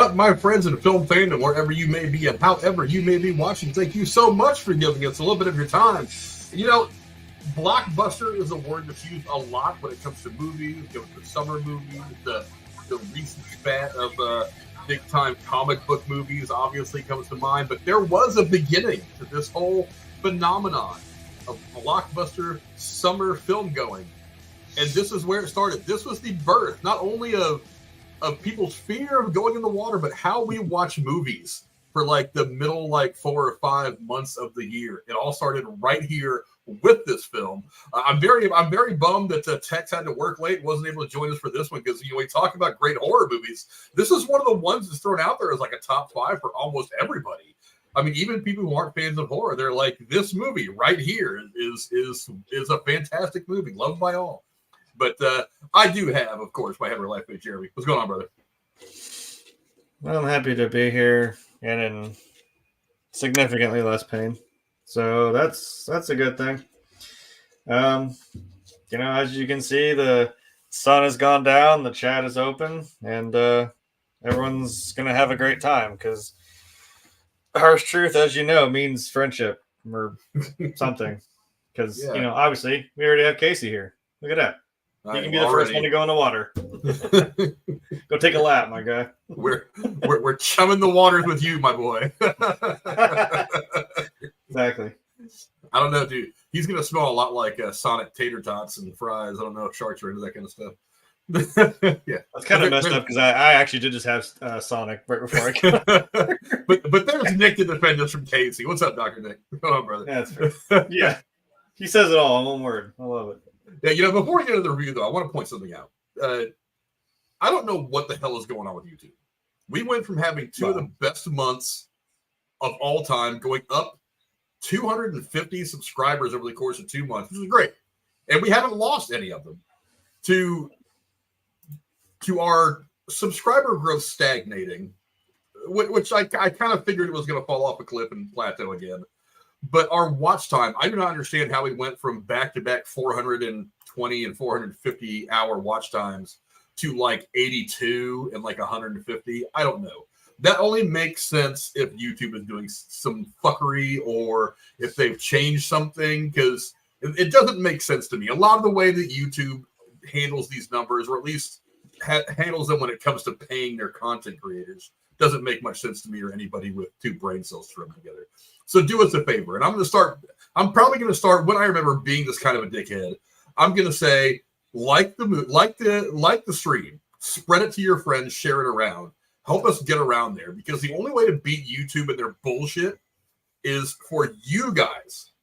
up, my friends in film fandom, wherever you may be and however you may be watching? Thank you so much for giving us a little bit of your time. You know, blockbuster is a word that's used a lot when it comes to movies, it comes to summer movies, the recent spat of big-time comic book movies obviously comes to mind, but there was a beginning to this whole phenomenon of blockbuster summer film going, and this is where it started. This was the birth, not only of people's fear of going in the water, but how we watch movies for like the middle 4 or 5 months of the year. It all started right here with this film. I'm very bummed that Tex had to work late, wasn't able to join us for this one, because we talk about great horror movies. This is one of the ones that's thrown out there as like a top 5 for almost everybody. I mean, even people who aren't fans of horror, they're like, this movie right here is a fantastic movie, loved by all. But I do have, of course, my head of life mate, Jeremy. What's going on, brother? Well, I'm happy to be here and in significantly less pain. So that's a good thing. As you can see, the sun has gone down, the chat is open, and everyone's going to have a great time because harsh truth, as you know, means friendship or something. Because, obviously, we already have Casey here. Look at that. You can be the first one to go in the water. Go take a lap, my guy. We're chumming the waters with you, my boy. Exactly. I don't know, dude. He's gonna smell a lot like Sonic tater tots and fries. I don't know if sharks are into that kind of stuff. Yeah, that's kind of messed up because I actually did just have Sonic right before I came. but there's Nick to defend us from Casey. What's up, Dr. Nick? Come on, brother. Yeah, that's fair. Yeah, he says it all in one word. I love it. Yeah, before we get into the review, though, I want to point something out. I don't know what the hell is going on with YouTube. We went from having two of the best months of all time, going up 250 subscribers over the course of 2 months, which is great. And we haven't lost any of them, to our subscriber growth stagnating, which I kind of figured it was going to fall off a cliff and plateau again. But our watch time, I do not understand how we went from back-to-back 420 and 450 hour watch times to like 82 and like 150. I don't know. That only makes sense if YouTube is doing some fuckery or if they've changed something, because it doesn't make sense to me. A lot of the way that YouTube handles these numbers, or at least handles them when it comes to paying their content creators, doesn't make much sense to me or anybody with two brain cells thrown together. So do us a favor, and I'm probably going to start when I remember being this kind of a dickhead. I'm going to say, like the stream, spread it to your friends, share it around, help us get around there, because the only way to beat YouTube and their bullshit is for you guys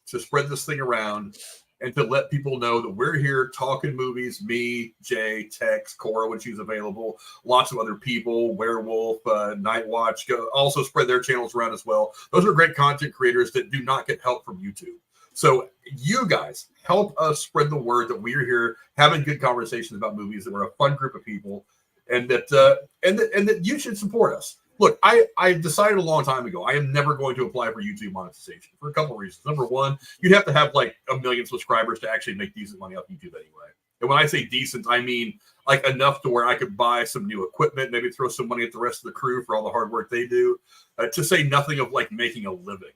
to spread this thing around and to let people know that we're here talking movies. Me, Jay, Tex, Cora when she's available, lots of other people, Werewolf, Night Watch, also spread their channels around as well. Those are great content creators that do not get help from YouTube. So you guys help us spread the word that we're here having good conversations about movies, that we're a fun group of people, and that you should support us. Look, I decided a long time ago I am never going to apply for YouTube monetization for a couple of reasons. Number one, you'd have to have like 1 million subscribers to actually make decent money off YouTube anyway. And when I say decent, I mean like enough to where I could buy some new equipment, maybe throw some money at the rest of the crew for all the hard work they do, to say nothing of like making a living.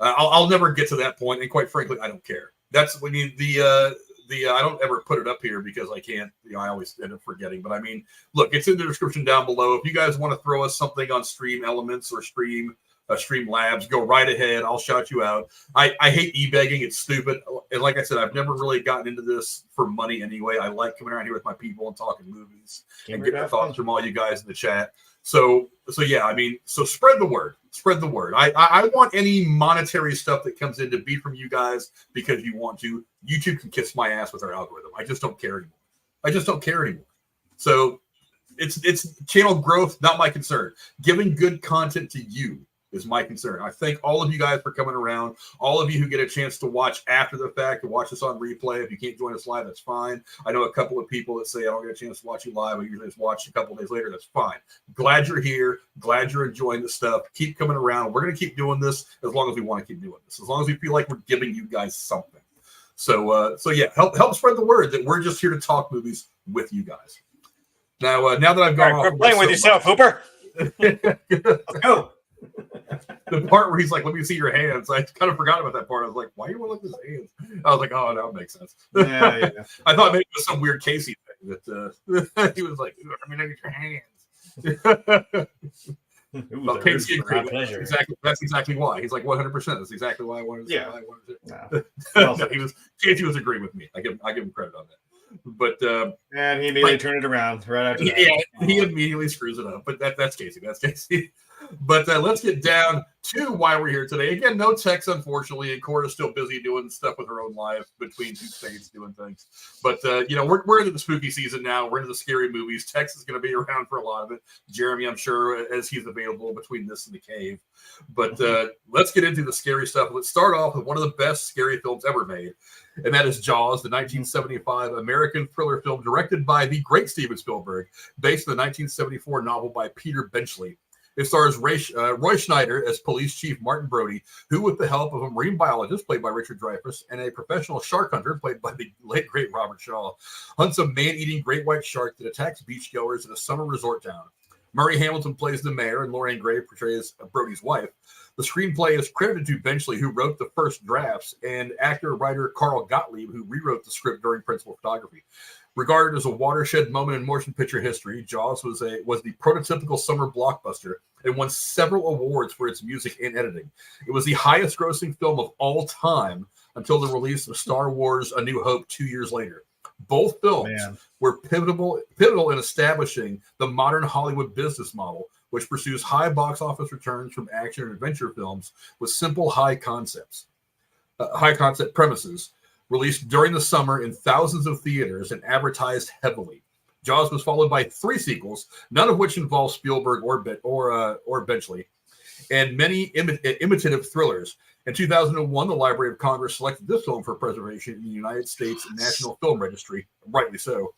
I'll never get to that point, and quite frankly, I don't care. That's when I don't ever put it up here because I can't. I always end up forgetting. But I mean, look, it's in the description down below. If you guys want to throw us something on Stream Elements or Stream Labs, go right ahead. I'll shout you out. I hate e-begging. It's stupid. And like I said, I've never really gotten into this for money anyway. I like coming around here with my people and talking movies and getting the thoughts from all you guys in the chat. So yeah, I mean, so spread the word. Spread the word. I want any monetary stuff that comes in to be from you guys because you want to. YouTube can kiss my ass with our algorithm. I just don't care anymore. So it's channel growth, not my concern. Giving good content to you is my concern. I thank all of you guys for coming around. All of you who get a chance to watch after the fact, to watch us on replay. If you can't join us live, that's fine. I know a couple of people that say I don't get a chance to watch you live. I usually just watch a couple of days later. That's fine. Glad you're here. Glad you're enjoying the stuff. Keep coming around. We're going to keep doing this as long as we want to keep doing this. As long as we feel like we're giving you guys something. So yeah, help spread the word that we're just here to talk movies with you guys. Now that I've gone off, quit playing with yourself, Hooper. Let's go. The part where he's like, "Let me see your hands." I kind of forgot about that part. I was like, "Why do you want to look at his hands?" I was like, "Oh, no, it makes sense." Yeah. I thought maybe it was some weird Casey thing that he was like, "I mean, look at your hands." Well, Casey agreed. That's exactly why. He's like 100%. That's exactly why I wanted to say. Yeah. No, Casey was agreeing with me. I give him credit on that. But and he immediately turned it around right after that. Yeah, he immediately screws it up. But that's Casey. That's Casey. But let's get down to why we're here today. Again, no Tex, unfortunately. And Cora's still busy doing stuff with her own life between two states doing things. But, we're into the spooky season now. We're into the scary movies. Tex is going to be around for a lot of it. Jeremy, I'm sure, as he's available between this and The Cave. But let's get into the scary stuff. Let's start off with one of the best scary films ever made. And that is Jaws, the 1975 American thriller film directed by the great Steven Spielberg, based on the 1974 novel by Peter Benchley. It stars Roy Scheider as police chief Martin Brody, who, with the help of a marine biologist played by Richard Dreyfuss and a professional shark hunter played by the late great Robert Shaw, hunts a man-eating great white shark that attacks beachgoers at a summer resort town. Murray Hamilton plays the mayor, and Lorraine Gary portrays Brody's wife. The screenplay is credited to Benchley, who wrote the first drafts, and actor-writer Carl Gottlieb, who rewrote the script during principal photography. Regarded as a watershed moment in motion picture history, Jaws was the prototypical summer blockbuster and won several awards for its music and editing. It was the highest-grossing film of all time until the release of Star Wars: A New Hope 2 years later. Both films were pivotal in establishing the modern Hollywood business model, which pursues high box office returns from action and adventure films with simple high concept premises. Released during the summer in thousands of theaters and advertised heavily. Jaws was followed by 3 sequels, none of which involved Spielberg or Benchley, and many imitative thrillers. In 2001, the Library of Congress selected this film for preservation in the United States National Film Registry, rightly so.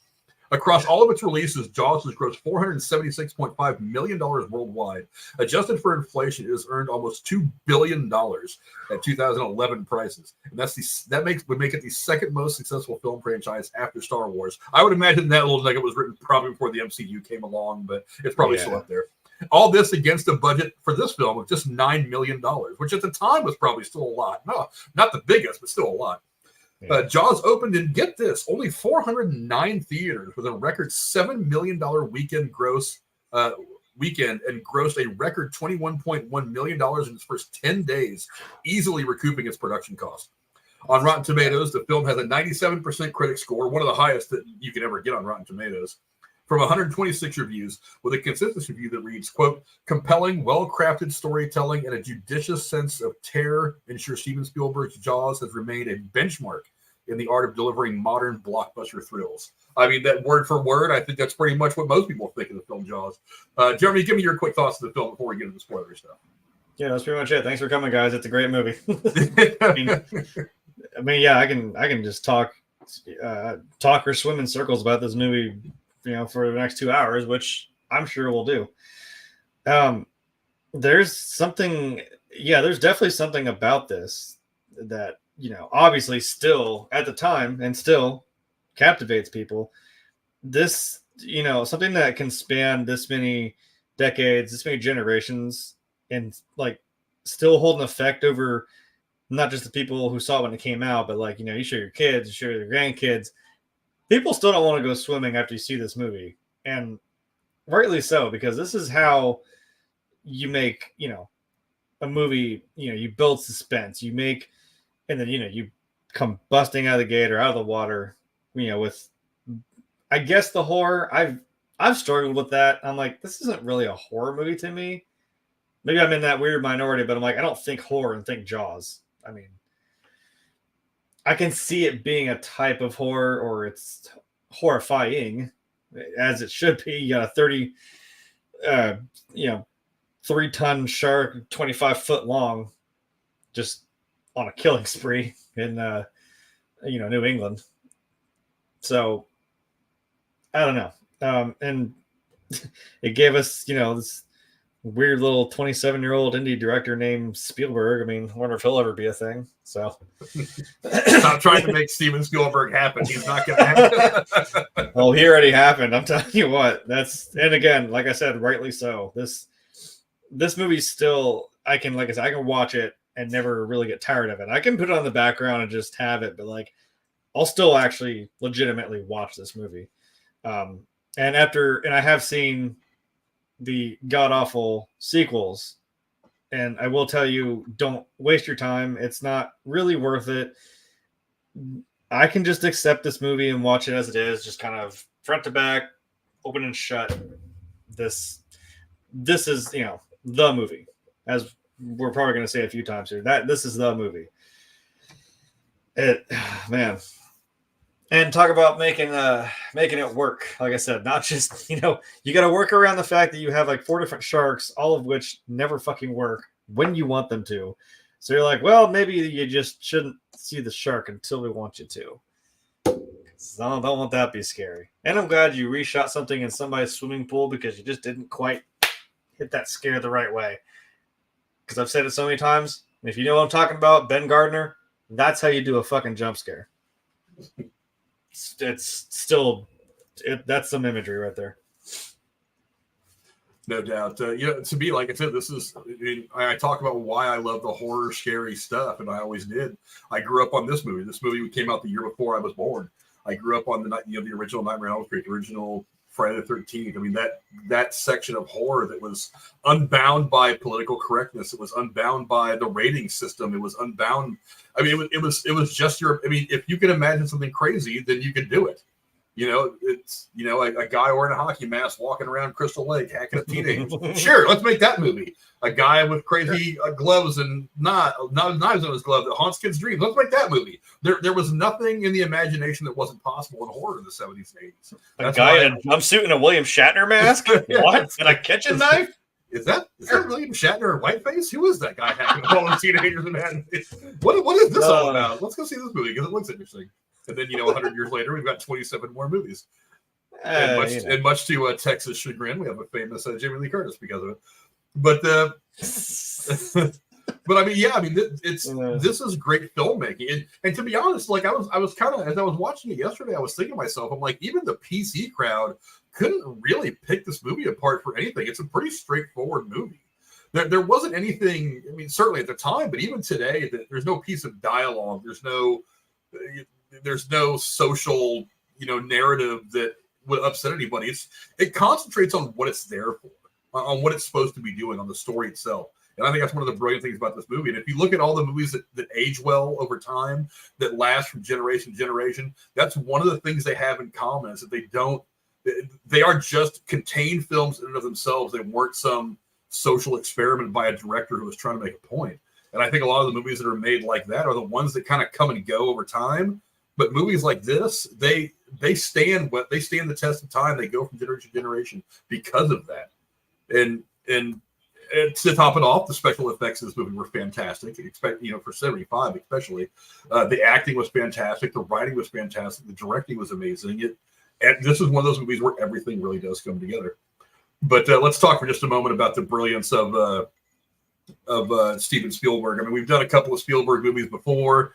Across all of its releases, Jaws has grossed $476.5 million worldwide. Adjusted for inflation, it has earned almost $2 billion at 2011 prices. And would make it the second most successful film franchise after Star Wars. I would imagine that little nugget was written probably before the MCU came along, but it's probably still up there. All this against a budget for this film of just $9 million, which at the time was probably still a lot. No, not the biggest, but still a lot. Jaws opened in, get this, only 409 theaters with a record $7 million weekend gross weekend and grossed a record $21.1 million in its first 10 days, easily recouping its production cost. On Rotten Tomatoes, the film has a 97% critic score, one of the highest that you can ever get on Rotten Tomatoes, from 126 reviews, with a consensus review that reads, quote, compelling, well-crafted storytelling and a judicious sense of terror ensure Steven Spielberg's Jaws has remained a benchmark in the art of delivering modern blockbuster thrills. I mean, that word for word, I think that's pretty much what most people think of the film Jaws. Jeremy, give me your quick thoughts of the film before we get into the spoiler stuff. Yeah, that's pretty much it. Thanks for coming, guys. It's a great movie. I mean, yeah, I can just talk or swim in circles about this movie, for the next 2 hours, which I'm sure we'll do. There's definitely something about this that, obviously still at the time and still captivates people. This, something that can span this many decades, this many generations, and like still hold an effect over not just the people who saw it when it came out, but like, you show your kids, you show your grandkids. People still don't want to go swimming after you see this movie. And rightly so, because this is how you make, a movie, you build suspense, and then, you come busting out of the gate or out of the water, with, I guess, the horror. I've struggled with that. I'm like, this isn't really a horror movie to me. Maybe I'm in that weird minority, but I'm like, I don't think horror and think Jaws. I mean, I can see it being a type of horror, or it's horrifying, as it should be. You got a 3-ton shark, 25 foot long, just on a killing spree in, New England. So I don't know. And it gave us, this weird little 27-year-old indie director named Spielberg. I mean, I wonder if he'll ever be a thing. So stop trying to make Steven Spielberg happen. He's not going to happen. Oh, he already happened. I'm telling you what. And again, like I said, rightly so. This movie's still, I can watch it and never really get tired of it. I can put it on the background and just have it, but like I'll still actually legitimately watch this movie. And I have seen the god awful sequels, and I will tell you, don't waste your time. It's not really worth it. I can just accept this movie and watch it as it is, just kind of front to back, open and shut. This is, the movie, as we're probably going to say a few times here. This is the movie. Man. And talk about making it work. Like I said, not just, you got to work around the fact that you have like 4 different sharks, all of which never fucking work when you want them to. So you're like, well, maybe you just shouldn't see the shark until we want you to. I don't want that to be scary. And I'm glad you reshot something in somebody's swimming pool because you just didn't quite hit that scare the right way. Because I've said it so many times. If you know what I'm talking about, Ben Gardner, that's how you do a fucking jump scare. It's still, that's some imagery right there. No doubt. To me, like I said, I talk about why I love the horror, scary stuff, and I always did. I grew up on this movie. This movie came out the year before I was born. I grew up on the original Nightmare on Elm Street, the original Friday the 13th. I mean, that section of horror that was unbound by political correctness. It was unbound by the rating system. It was unbound. I mean, it was just if you can imagine something crazy, then you can do it. It's a guy wearing a hockey mask walking around Crystal Lake hacking up teenagers. Sure, let's make that movie. A guy with crazy gloves and not knives on his glove that haunts kids' dreams. Let's make that movie. There was nothing in the imagination that wasn't possible in horror in the 70s and 80s. A guy in a jumpsuit and a William Shatner mask? Yeah. What? And a kitchen knife? Is that William Shatner in whiteface? Who is that guy hacking up all the teenagers in Manhattan? What is this all about? Let's go see this movie because it looks interesting. And then 100 years later, we've got 27 more movies. And much to Texas chagrin, we have a famous Jamie Lee Curtis because of it. But but I mean, yeah, this is great filmmaking. And to be honest, like I was kind of, as I was watching it yesterday, I was thinking to myself, I'm like, even the PC crowd couldn't really pick this movie apart for anything. It's a pretty straightforward movie. There wasn't anything, I mean, certainly at the time, but even today, there's no piece of dialogue. There's no social, narrative that would upset anybody. It concentrates on what it's there for, on what it's supposed to be doing, on the story itself. And I think that's one of the brilliant things about this movie. And if you look at all the movies that age well over time, that last from generation to generation, that's one of the things they have in common is that they are just contained films in and of themselves. They weren't some social experiment by a director who was trying to make a point. And I think a lot of the movies that are made like that are the ones that kind of come and go over time. But movies like this, they stand the test of time. They go from generation to generation because of that. And to top it off, the special effects of this movie were fantastic. For 75 especially, the acting was fantastic. The writing was fantastic. The directing was amazing. This is one of those movies where everything really does come together. But let's talk for just a moment about the brilliance of Steven Spielberg. I mean, we've done a couple of Spielberg movies before.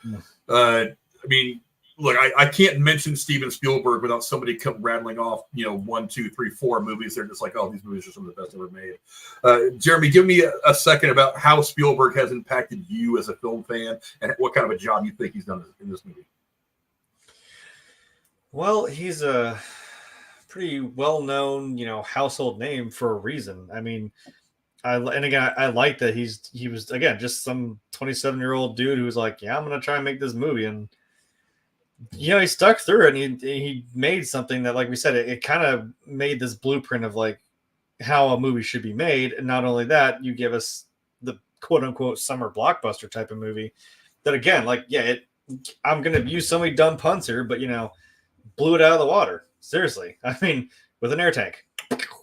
Look, I can't mention Steven Spielberg without somebody come rattling off, 1, 2, 3, 4 movies. They're just like, oh, these movies are some of the best ever made. Jeremy, give me a second about how Spielberg has impacted you as a film fan and what kind of a job you think he's done in this movie. Well, he's a pretty well-known, household name for a reason. I mean, I like that he was again just some 27-year-old dude who was like, yeah, I'm gonna try and make this movie, and he stuck through it, and he made something that, like we said, it kind of made this blueprint of like how a movie should be made. And not only that, you give us the quote unquote summer blockbuster type of movie that, again, like, yeah, I'm gonna use so many dumb puns here, but blew it out of the water. Seriously, I mean, with an air tank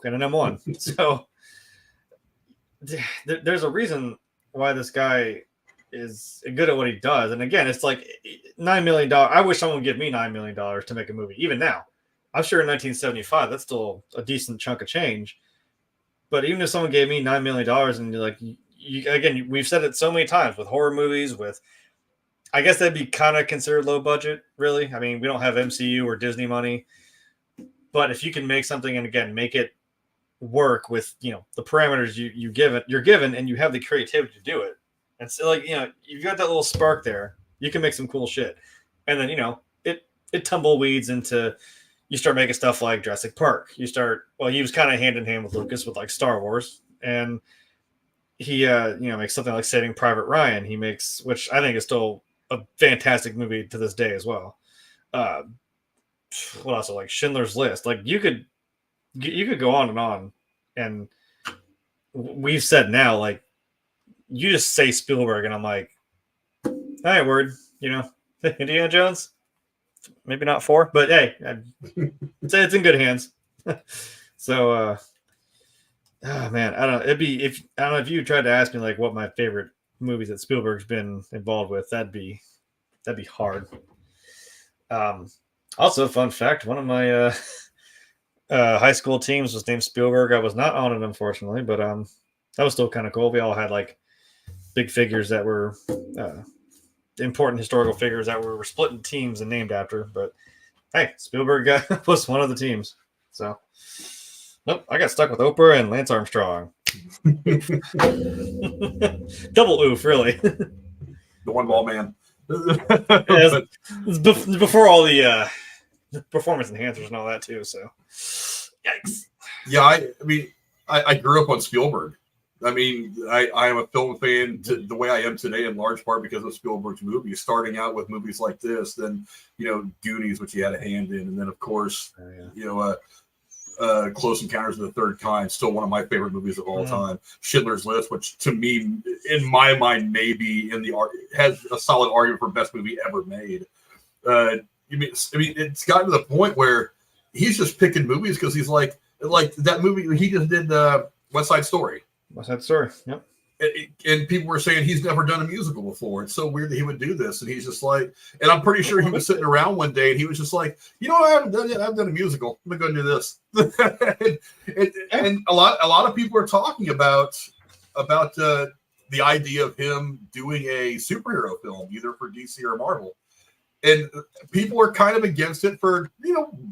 and an M1. So there's a reason why this guy is good at what he does. And again, it's like $9 million. I wish someone would give me $9 million to make a movie. Even now, I'm sure in 1975, that's still a decent chunk of change. But even if someone gave me $9 million and you're like, again, we've said it so many times with horror movies, I guess that'd be kind of considered low budget, really. I mean, we don't have MCU or Disney money, but if you can make something and again make it work with the parameters you're given, and you have the creativity to do it, and so you've got that little spark there, you can make some cool shit, and then it tumbleweeds into you start making stuff like Jurassic Park. He was kind of hand in hand with Lucas with like Star Wars, and he makes something like Saving Private Ryan. He makes, which I think is still a fantastic movie to this day as well. What else? Like Schindler's List. Like you could go on, and we've said now, like you just say Spielberg, and I'm like, all right, word. Indiana Jones. Maybe not 4, but hey, I'd say it's in good hands. So, man, I don't know. I don't know if you tried to ask me like what my favorite movies that Spielberg's been involved with. That'd be hard. Also, fun fact: one of my high school teams was named Spielberg. I was not on it, unfortunately, but that was still kind of cool. We all had like big figures that were important historical figures that were split in teams and named after. But hey, Spielberg was one of the teams. So, nope, I got stuck with Oprah and Lance Armstrong. Double oof, really. The one ball man. It's before all the performance enhancers and all that too. So, yikes. Yeah, I mean, I grew up on Spielberg. I mean, I am a film fan the way I am today in large part because of Spielberg's movies, starting out with movies like this, then, Goonies, which he had a hand in. And then, of course, Close Encounters of the Third Kind, still one of my favorite movies of all time. Schindler's List, which to me, in my mind, maybe has a solid argument for best movie ever made. I mean, it's gotten to the point where he's just picking movies because he's like that movie he just did, West Side Story. What's that story? Yep. And people were saying he's never done a musical before. It's so weird that he would do this. And he's just like, and I'm pretty sure he was sitting around one day and he was just like, I haven't done it. I've done a musical. I'm going to do this. and a lot of people are talking about the idea of him doing a superhero film, either for DC or Marvel. And people are kind of against it for,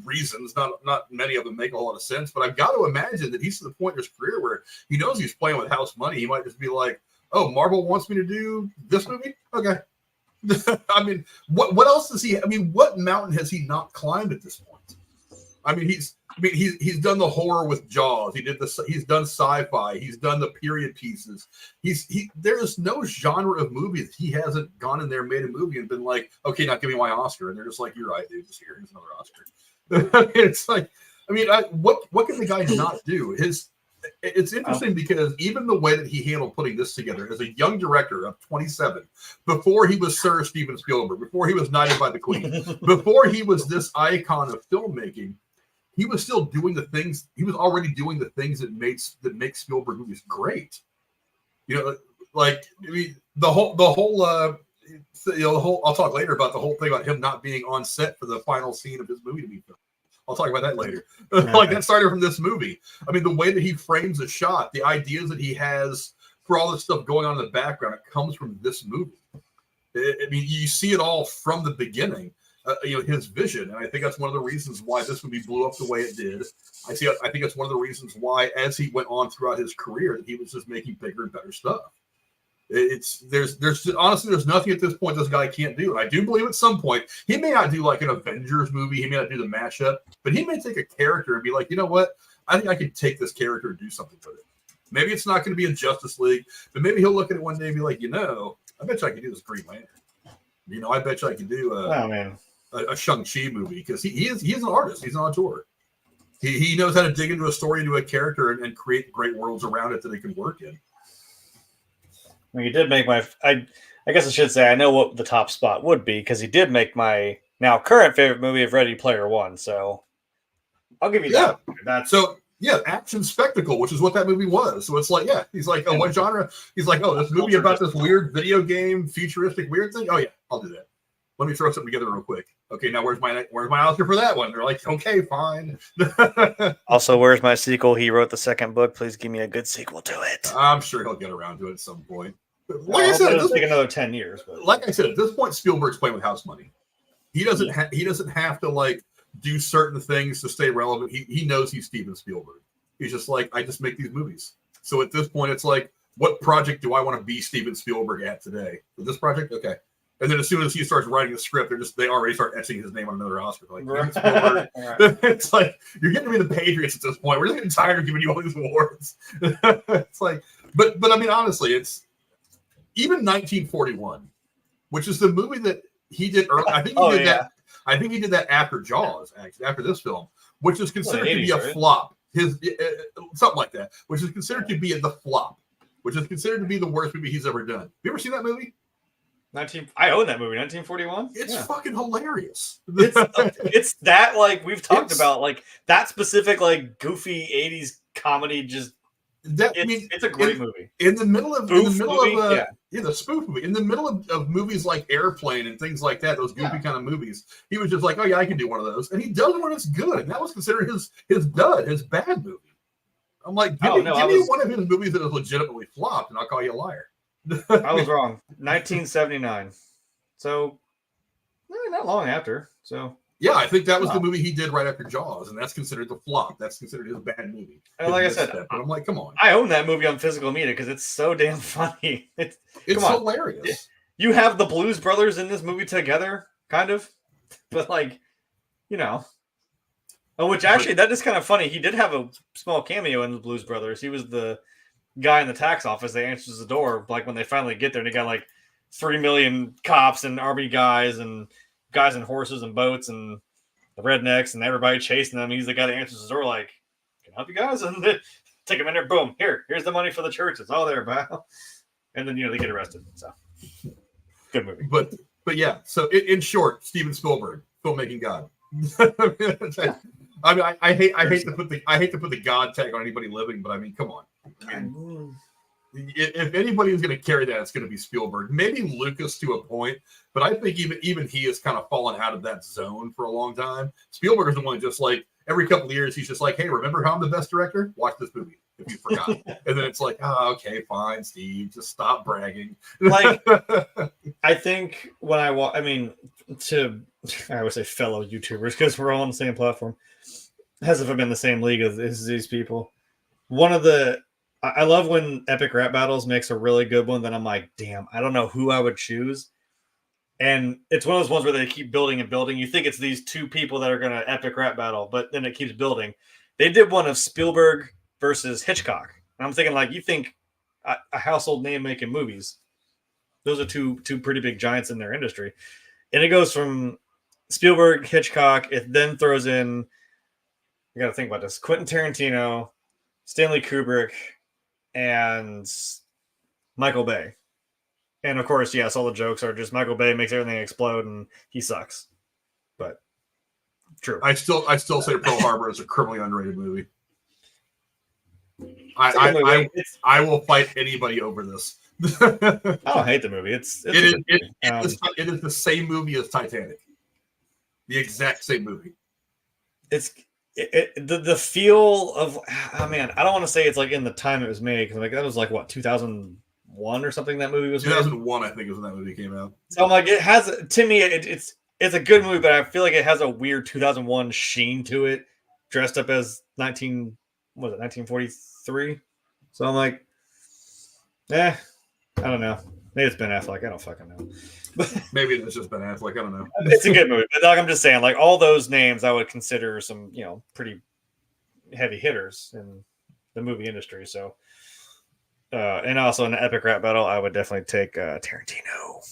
reasons. Not many of them make a whole lot of sense. But I've got to imagine that he's to the point in his career where he knows he's playing with house money. He might just be like, oh, Marvel wants me to do this movie? Okay. I mean, what else does he? I mean, what mountain has he not climbed at this point? I mean, he's done the horror with Jaws. He's done sci-fi. He's done the period pieces. There's no genre of movie that he hasn't gone in there, made a movie, and been like, okay, now give me my Oscar. And they're just like, you're right, dude. Just here's another Oscar. It's like, I mean, what can the guy not do? It's interesting because even the way that he handled putting this together as a young director of 27, before he was Sir Steven Spielberg, before he was knighted by the Queen, before he was this icon of filmmaking, he was still doing the things. He was already doing the things that make Spielberg movies great. Like I mean, the whole. I'll talk later about the whole thing about him not being on set for the final scene of his movie to be filmed. I'll talk about that later. Like that started from this movie. I mean, the way that he frames a shot, the ideas that he has for all this stuff going on in the background, it comes from this movie. I mean, you see it all from the beginning. His vision, and I think that's one of the reasons why this movie blew up the way it did. I think it's one of the reasons why, as he went on throughout his career, that he was just making bigger and better stuff. There's honestly there's nothing at this point this guy can't do, and I do believe at some point he may not do like an Avengers movie, he may not do the mashup, but he may take a character and be like, you know what, I think I could take this character and do something with it. Maybe it's not going to be a Justice League, but maybe he'll look at it one day and be like, I bet you I could do this Green Lantern. I bet you I could do a Shang-Chi movie because he's an artist. He's an auteur. He knows how to dig into a story, into a character, and create great worlds around it that it can work in. Well, you did make I guess I should say I know what the top spot would be because he did make my now current favorite movie of Ready Player One. So I'll give you that. Action spectacle, which is what that movie was. So it's like, he's like, oh, what genre? He's like, oh, this movie about this weird video game, futuristic weird thing. Oh yeah, I'll do that. let me throw something together real quick. Okay, now where's my Oscar for that one? They're like, okay, fine. Also, where's my sequel? He wrote the second book. Please give me a good sequel to it. I'm sure he'll get around to it at some point. Like I said, it'll take another 10 years. But like I said, at this point, Spielberg's playing with house money. He doesn't have to like do certain things to stay relevant. He knows he's Steven Spielberg. He's just like, I just make these movies. So at this point, it's like, what project do I want to be Steven Spielberg at today? This project, okay. And then as soon as he starts writing the script, they already start etching his name on another Oscar. Like, Spielberg. It's like, you're getting to be the Patriots at this point. We're just getting tired of giving you all these awards. It's like, but I mean, honestly, it's even 1941, which is the movie that he did early. I think he did that. I think he did that after Jaws, actually, after this film, which is considered to be a flop. Something like that, which is considered to be the flop, which is considered to be the worst movie he's ever done. Have you ever seen that movie? I own that movie, 1941. It's fucking hilarious. It's that, like, we've talked about, like, that specific, like, goofy 80s comedy. Just it's a great movie. In the middle of the spoof movie. In the middle of movies like Airplane and things like that, those goofy kind of movies, he was just like, oh yeah, I can do one of those, and he does one that's good, and that was considered his bad movie. I'm like, give me one of his movies that is legitimately flopped, and I'll call you a liar. I was wrong. 1979. So, not long after. So, yeah, I think that was the movie he did right after Jaws, and that's considered the flop. That's considered his bad movie. And like I said, but I'm like, come on. I own that movie on physical media because it's so damn funny. It's hilarious. You have the Blues Brothers in this movie together, kind of, but like, you know. Oh, which actually, that is kind of funny. He did have a small cameo in the Blues Brothers. He was the guy in the tax office that answers the door, like when they finally get there, and they got like 3 million cops and army guys and guys in horses and boats and the rednecks and everybody chasing them. He's the guy that answers the door, like, can I help you guys? And they take him in there, boom, here's the money for the church. It's all there, pal. And then, they get arrested. So good movie. But yeah, so in short, Steven Spielberg, filmmaking god. I mean, I hate to put the God tag on anybody living, but I mean, come on. I mean, if anybody is going to carry that, it's going to be Spielberg. Maybe Lucas to a point, but I think even he has kind of fallen out of that zone for a long time. Spielberg is the one just like every couple of years he's just like, hey, remember how I'm the best director? Watch this movie if you forgot. And then it's like, oh, okay, fine, Steve, just stop bragging. Like, I think when I would say fellow YouTubers because we're all on the same platform. Hasn't been the same league as these people. I love when Epic Rap Battles makes a really good one. Then I'm like, damn, I don't know who I would choose. And it's one of those ones where they keep building and building. You think it's these two people that are going to epic rap battle, but then it keeps building. They did one of Spielberg versus Hitchcock. And I'm thinking, like, you think a household name making movies. Those are two pretty big giants in their industry. And it goes from Spielberg, Hitchcock. It then throws in, you got to think about this, Quentin Tarantino, Stanley Kubrick, and Michael Bay. And of course, yes, all the jokes are just Michael Bay makes everything explode and he sucks. But true. I still say Pearl Harbor is a criminally underrated movie. I will fight anybody over this. I don't hate the movie. It is the same movie as Titanic. The exact same movie. It's the feel of, oh man, I don't want to say it's like in the time it was made because like that was like what 2001 or something. That movie was 2001, I think, is when that movie came out. So I'm like, it has, to me, it's a good movie, but I feel like it has a weird 2001 sheen to it, dressed up as 1943. So I'm like, I don't know. Maybe it's Ben Affleck. I don't fucking know. Maybe it's just Ben Affleck. I don't know. It's a good movie, but like I'm just saying, like all those names, I would consider some, pretty heavy hitters in the movie industry. So, and also in the epic rap battle, I would definitely take Tarantino.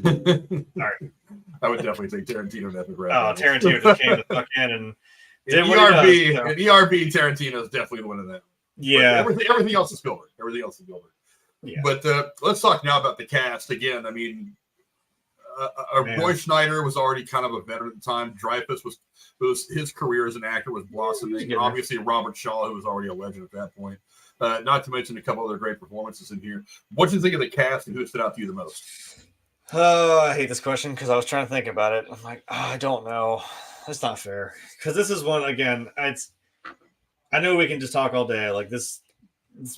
All right, I would definitely take Tarantino in epic rap. Oh, Tarantino just came the fuck in and did ERB, Tarantino is definitely the one of that. Yeah, everything else is Spielberg. Yeah. But let's talk now about the cast again. I mean, Roy Scheider was already kind of a veteran at the time. Dreyfuss was his career as an actor was blossoming. Obviously, Robert Shaw, who was already a legend at that point. Not to mention a couple other great performances in here. What did you think of the cast, and who stood out to you the most? Oh, I hate this question because I was trying to think about it. I'm like, I don't know. That's not fair. Because this is one again. I know we can just talk all day. Like this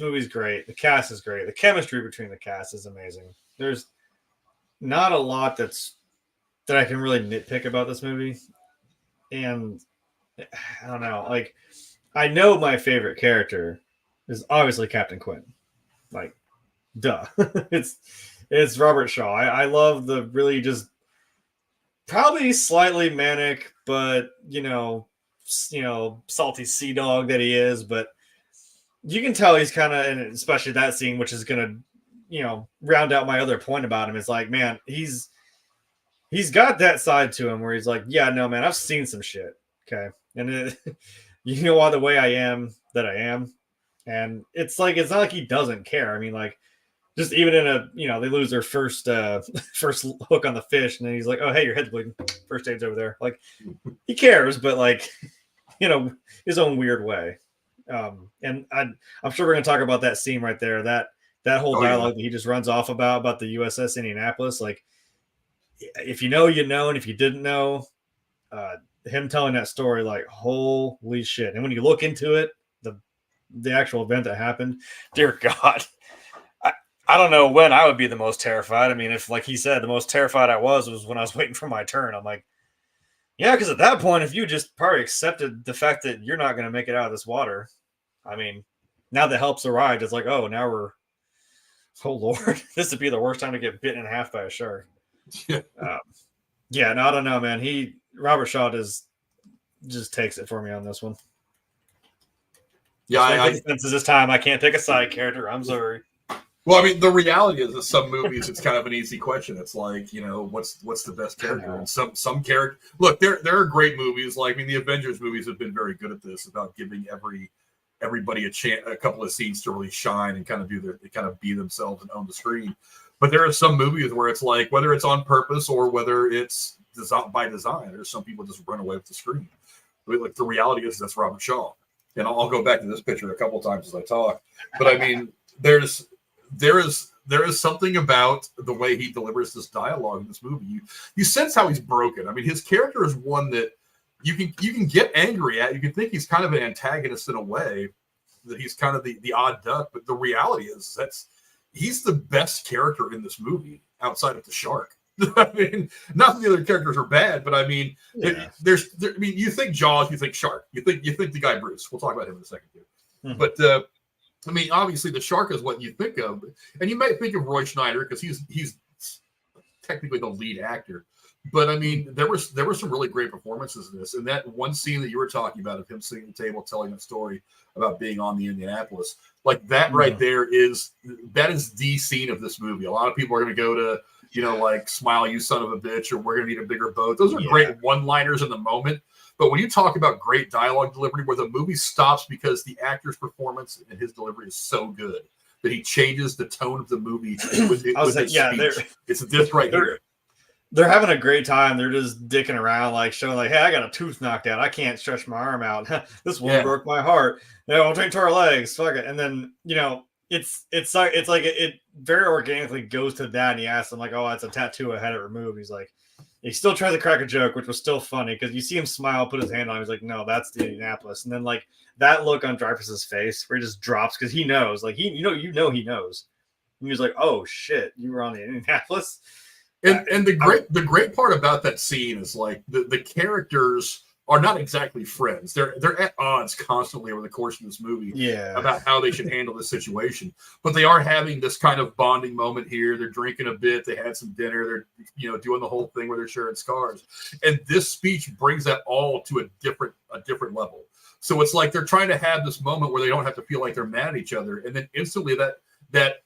movie's great. The cast is great. The chemistry between the cast is amazing. There's not a lot that I can really nitpick about this movie, and I don't know. Like, I know my favorite character is obviously Captain Quinn. Like, duh. it's Robert Shaw. I love the really just probably slightly manic, but salty sea dog that he is. But you can tell he's kind of, and especially that scene, which is gonna, round out my other point about him. Is like, man, he's got that side to him where he's like, yeah, no, man, I've seen some shit. Okay, and you know why the way I am that I am, and it's like it's not like he doesn't care. I mean, like, just even in they lose their first hook on the fish, and then he's like, oh, hey, your head's bleeding. First aid's over there. Like, he cares, but like, his own weird way. And I'm sure we're gonna talk about that scene right there. That whole dialogue that he just runs off about the USS Indianapolis. Like, if you know, and if you didn't know, him telling that story, like, holy shit. And when you look into it, the actual event that happened, dear God, I don't know when I would be the most terrified. I mean, if, like he said, the most terrified I was when I was waiting for my turn. I'm like, yeah, because at that point, if you just probably accepted the fact that you're not going to make it out of this water, I mean, now that help's arrived, it's like, oh, now oh Lord, this would be the worst time to get bitten in half by a shark. Yeah. Yeah, no, I don't know, man. Robert Shaw just takes it for me on this one. Yeah, since this time I can't pick a side character. I'm sorry. Well, I mean, the reality is that some movies it's kind of an easy question. It's like, what's the best character? And some character. Look, there are great movies. Like, I mean, the Avengers movies have been very good at this, about giving everybody a couple of scenes to really shine and kind of be themselves and own the screen. But there are some movies where it's like, whether it's on purpose or whether it's by design, there's some people just run away with the screen. Like, the reality is that's Robert Shaw. And I'll go back to this picture a couple of times as I talk. But I mean, there is something about the way he delivers this dialogue in this movie. You sense how he's broken. I mean, his character is one that you can get angry at. You can think he's kind of an antagonist in a way, that he's kind of the odd duck. But the reality is he's the best character in this movie outside of the shark. I mean, not that the other characters are bad, but I mean, you think Jaws, you think shark, you think the guy Bruce. We'll talk about him in a second too. Mm-hmm. But I mean, obviously the shark is what you think of, and you might think of Roy Scheider because he's technically the lead actor. But I mean, there were some really great performances in this, and that one scene that you were talking about of him sitting at the table telling that story about being on the Indianapolis, like that right there is the scene of this movie. A lot of people are going to go to like "Smile, you son of a bitch," or "We're going to need a bigger boat." Those are great one-liners in the moment. But when you talk about great dialogue delivery, where the movie stops because the actor's performance and his delivery is so good that he changes the tone of the movie with his speech. It's this right here. They're having a great time. They're just dicking around, like showing, like, "Hey, I got a tooth knocked out. I can't stretch my arm out. This one broke my heart. I'll take to our legs. Fuck it." And then it's like it very organically goes to that, and he asks him like, "Oh, it's a tattoo I had it removed." He's like, he still tries to crack a joke, which was still funny because you see him smile, put his hand on him. He's like, "No, that's the Indianapolis." And then like that look on Dreyfuss's face where he just drops because he knows, like he knows. And he's like, "Oh shit, you were on the Indianapolis." And the great part about that scene is like the characters are not exactly friends. They're at odds constantly over the course of this movie about how they should handle this situation. But they are having this kind of bonding moment here. They're drinking a bit. They had some dinner. They're doing the whole thing where they're sharing scars. And this speech brings that all to a different level. So it's like they're trying to have this moment where they don't have to feel like they're mad at each other. And then instantly that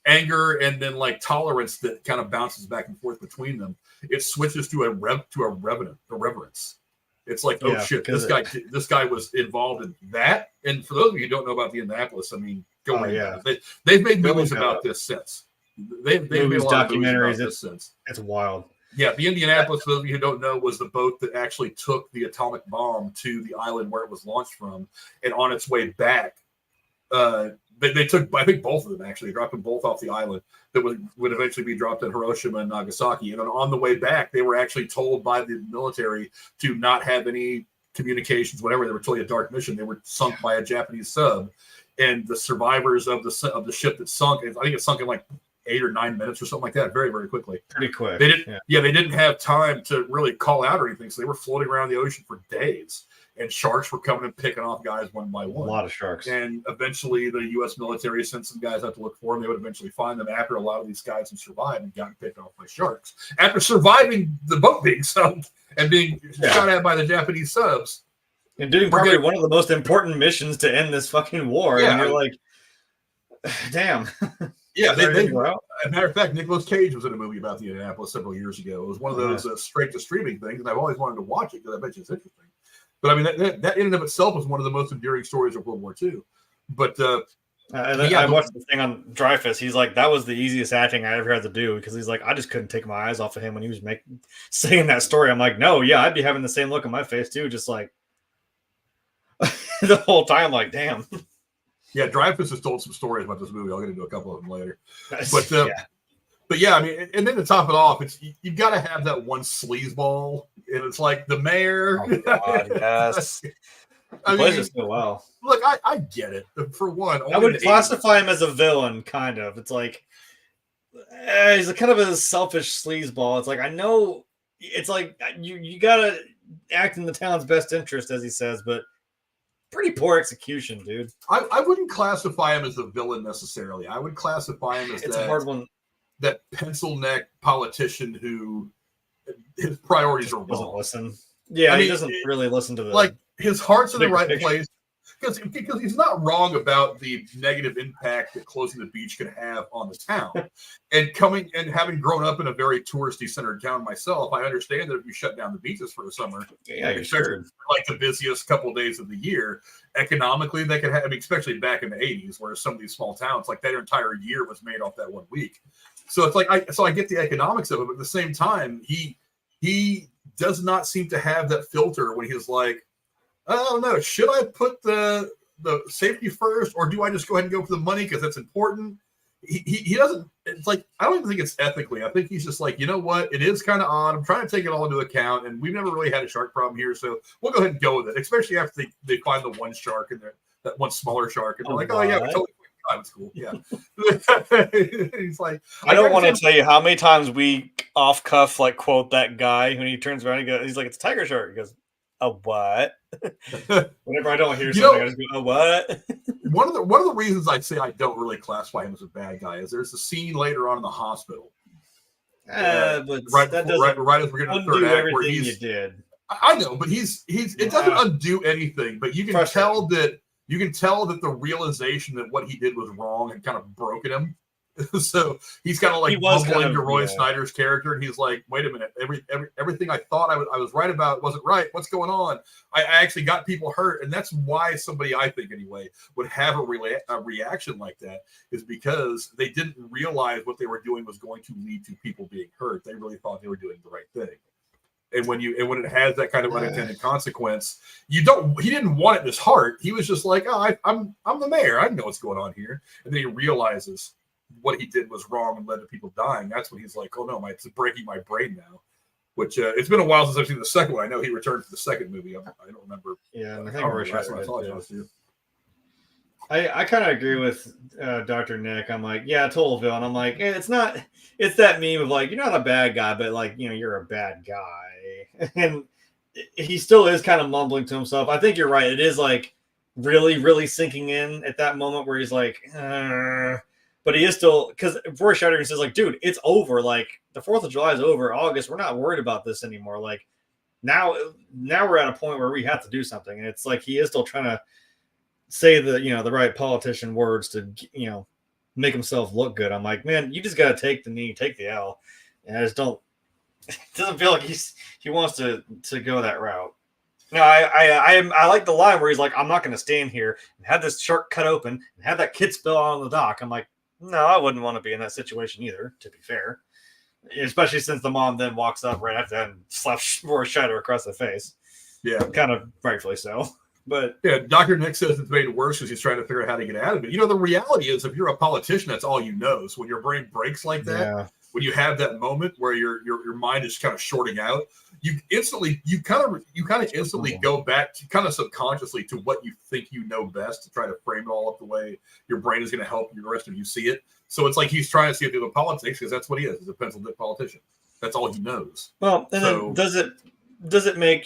anger and then like tolerance that kind of bounces back and forth between them, it switches to a reverence. It's like, oh shit, this guy was involved in that. And for those of you who don't know about the Indianapolis, I mean, go read it. They've made movies about this since. They've made a lot of documentaries about this since. It's wild. Yeah, the Indianapolis, for those of you who don't know, was the boat that actually took the atomic bomb to the island where it was launched from, and on its way back, They took, I think, both of them actually. They dropped them both off the island that would eventually be dropped in Hiroshima and Nagasaki. And then on the way back, they were actually told by the military to not have any communications, whatever. They were totally a dark mission. They were sunk by a Japanese sub, and the survivors of the ship that sunk, I think it sunk in like 8 or 9 minutes or something like that, very, very quickly. Pretty quick. They didn't, they didn't have time to really call out or anything, so they were floating around the ocean for days. And sharks were coming and picking off guys one by one. A lot of sharks. And eventually the U.S. military sent some guys out to look for them. They would eventually find them after a lot of these guys had survived and gotten picked off by sharks. After surviving the boat being sunk and being shot at by the Japanese subs. And doing probably one of the most important missions to end this fucking war. Yeah. And you're like, damn. Yeah, as a matter of fact, Nicolas Cage was in a movie about the Indianapolis several years ago. It was one of those straight to streaming things, and I've always wanted to watch it because I bet you it's interesting. But I mean, that in and of itself was one of the most enduring stories of World War II. But I watched the thing on Dreyfuss. He's like, that was the easiest acting I ever had to do because he's like, I just couldn't take my eyes off of him when he was saying that story. I'm like, no, yeah, I'd be having the same look on my face too, just like the whole time. Like, damn. Yeah, Dreyfuss has told some stories about this movie. I'll get into a couple of them later. But yeah, I mean, and then to top it off, it's you've got to have that one sleazeball, and it's like the mayor. Oh, God, yes. I plays mean, it so well. Look, I get it. For one, I would classify him as a villain, kind of. It's like he's a kind of a selfish sleazeball. It's like I know it's like you gotta act in the town's best interest, as he says, but pretty poor execution, dude. I wouldn't classify him as a villain necessarily. I would classify him as a hard one. That pencil neck politician who his priorities are wrong. Doesn't listen. Yeah, he doesn't really listen to the his heart's in the right place because he's not wrong about the negative impact that closing the beach can have on the town. And having grown up in a very touristy centered town myself, I understand that if you shut down the beaches for the summer, like the busiest couple of days of the year, economically they could have, I mean, especially back in the 80s, where some of these small towns, like their entire year was made off that 1 week. So it's like I get the economics of it, but at the same time, he does not seem to have that filter when he's like, I don't know, should I put the safety first, or do I just go ahead and go for the money because that's important? He doesn't. It's like I don't even think it's ethically. I think he's just like, you know what, it is kind of odd. I'm trying to take it all into account, and we've never really had a shark problem here, so we'll go ahead and go with it. Especially after they find the one shark and that one smaller shark, and they're like, oh yeah, totally. It's cool. Yeah. He's like, I don't want to tell you how many times we off cuff like quote that guy when he turns around and he's like, it's a tiger shark. He goes, a what? Whenever I don't hear something, I just go, a what? One of the reasons I say I don't really classify him as a bad guy is there's a scene later on in the hospital. But right as we're getting to the third act where you did. I know, but it doesn't undo anything, but you can tell that the realization that what he did was wrong had kind of broken him. So he's kind of like bumbling to Roy Scheider's character, and he's like, "Wait a minute! Everything I thought I was right about wasn't right. What's going on? I actually got people hurt, and that's why somebody, I think anyway, would have a reaction like that, is because they didn't realize what they were doing was going to lead to people being hurt. They really thought they were doing the right thing." And when it has that kind of unintended consequence, he didn't want it in his heart. He was just like, oh, I'm the mayor. I know what's going on here. And then he realizes what he did was wrong and led to people dying. That's when he's like, oh no, it's breaking my brain now. Which it's been a while since I've seen the second one. I know he returned for the second movie. I don't remember. Yeah, and I think Roy Scheider did. I kind of agree with Dr. Nick. I'm like, yeah, total villain. I'm like, it's that meme of like, you're not a bad guy, but like, you're a bad guy. And he still is kind of mumbling to himself. I think you're right. It is like really, really sinking in at that moment where he's like, but he is still, because Roy Scheider says like, dude, it's over. Like the 4th of July is over. August, we're not worried about this anymore. Like now we're at a point where we have to do something. And it's like, he is still trying to say the right politician words to, make himself look good. I'm like, man, you just got to take the knee, take the L. And I just don't, it doesn't feel like he wants to go that route. No, I like the line where he's like, I'm not going to stand here and have this shark cut open and have that kid spill out on the dock. I'm like, no, I wouldn't want to be in that situation either, to be fair. Especially since the mom then walks up right after that and slaps Roy Scheider across the face. Yeah. Kind of rightfully so. But yeah, Dr. Nick says it's made worse because he's trying to figure out how to get out of it. The reality is, if you're a politician, that's all you know. So when your brain breaks like that, when you have that moment where your mind is kind of shorting out, you kind of instantly go back to kind of subconsciously to what you think you know best to try to frame it all up the way your brain is going to help the rest of you see it. So it's like he's trying to see it through the politics because that's what he is. He's a pencil dick politician. That's all he knows. Well, and then does it make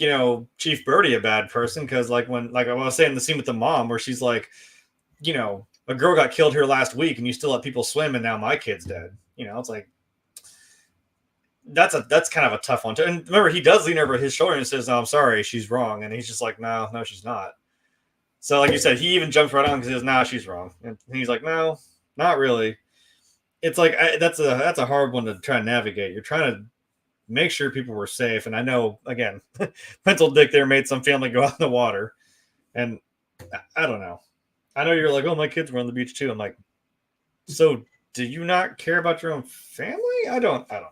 Chief Brody a bad person? Because like I was saying, the scene with the mom where she's like, a girl got killed here last week and you still let people swim and now my kid's dead. It's like that's kind of a tough one. And remember, he does lean over his shoulder and says, "No, I'm sorry, she's wrong," and he's just like, "No, she's not." So like you said, he even jumps right on because he says, "Nah, she's wrong," and he's like, "No, not really." It's like that's a hard one to try and navigate. You're trying to make sure people were safe, and I know again, Pencil Dick there made some family go out in the water, and I don't know. I know you're like, "Oh, my kids were on the beach too." I'm like, so do you not care about your own family? I don't know.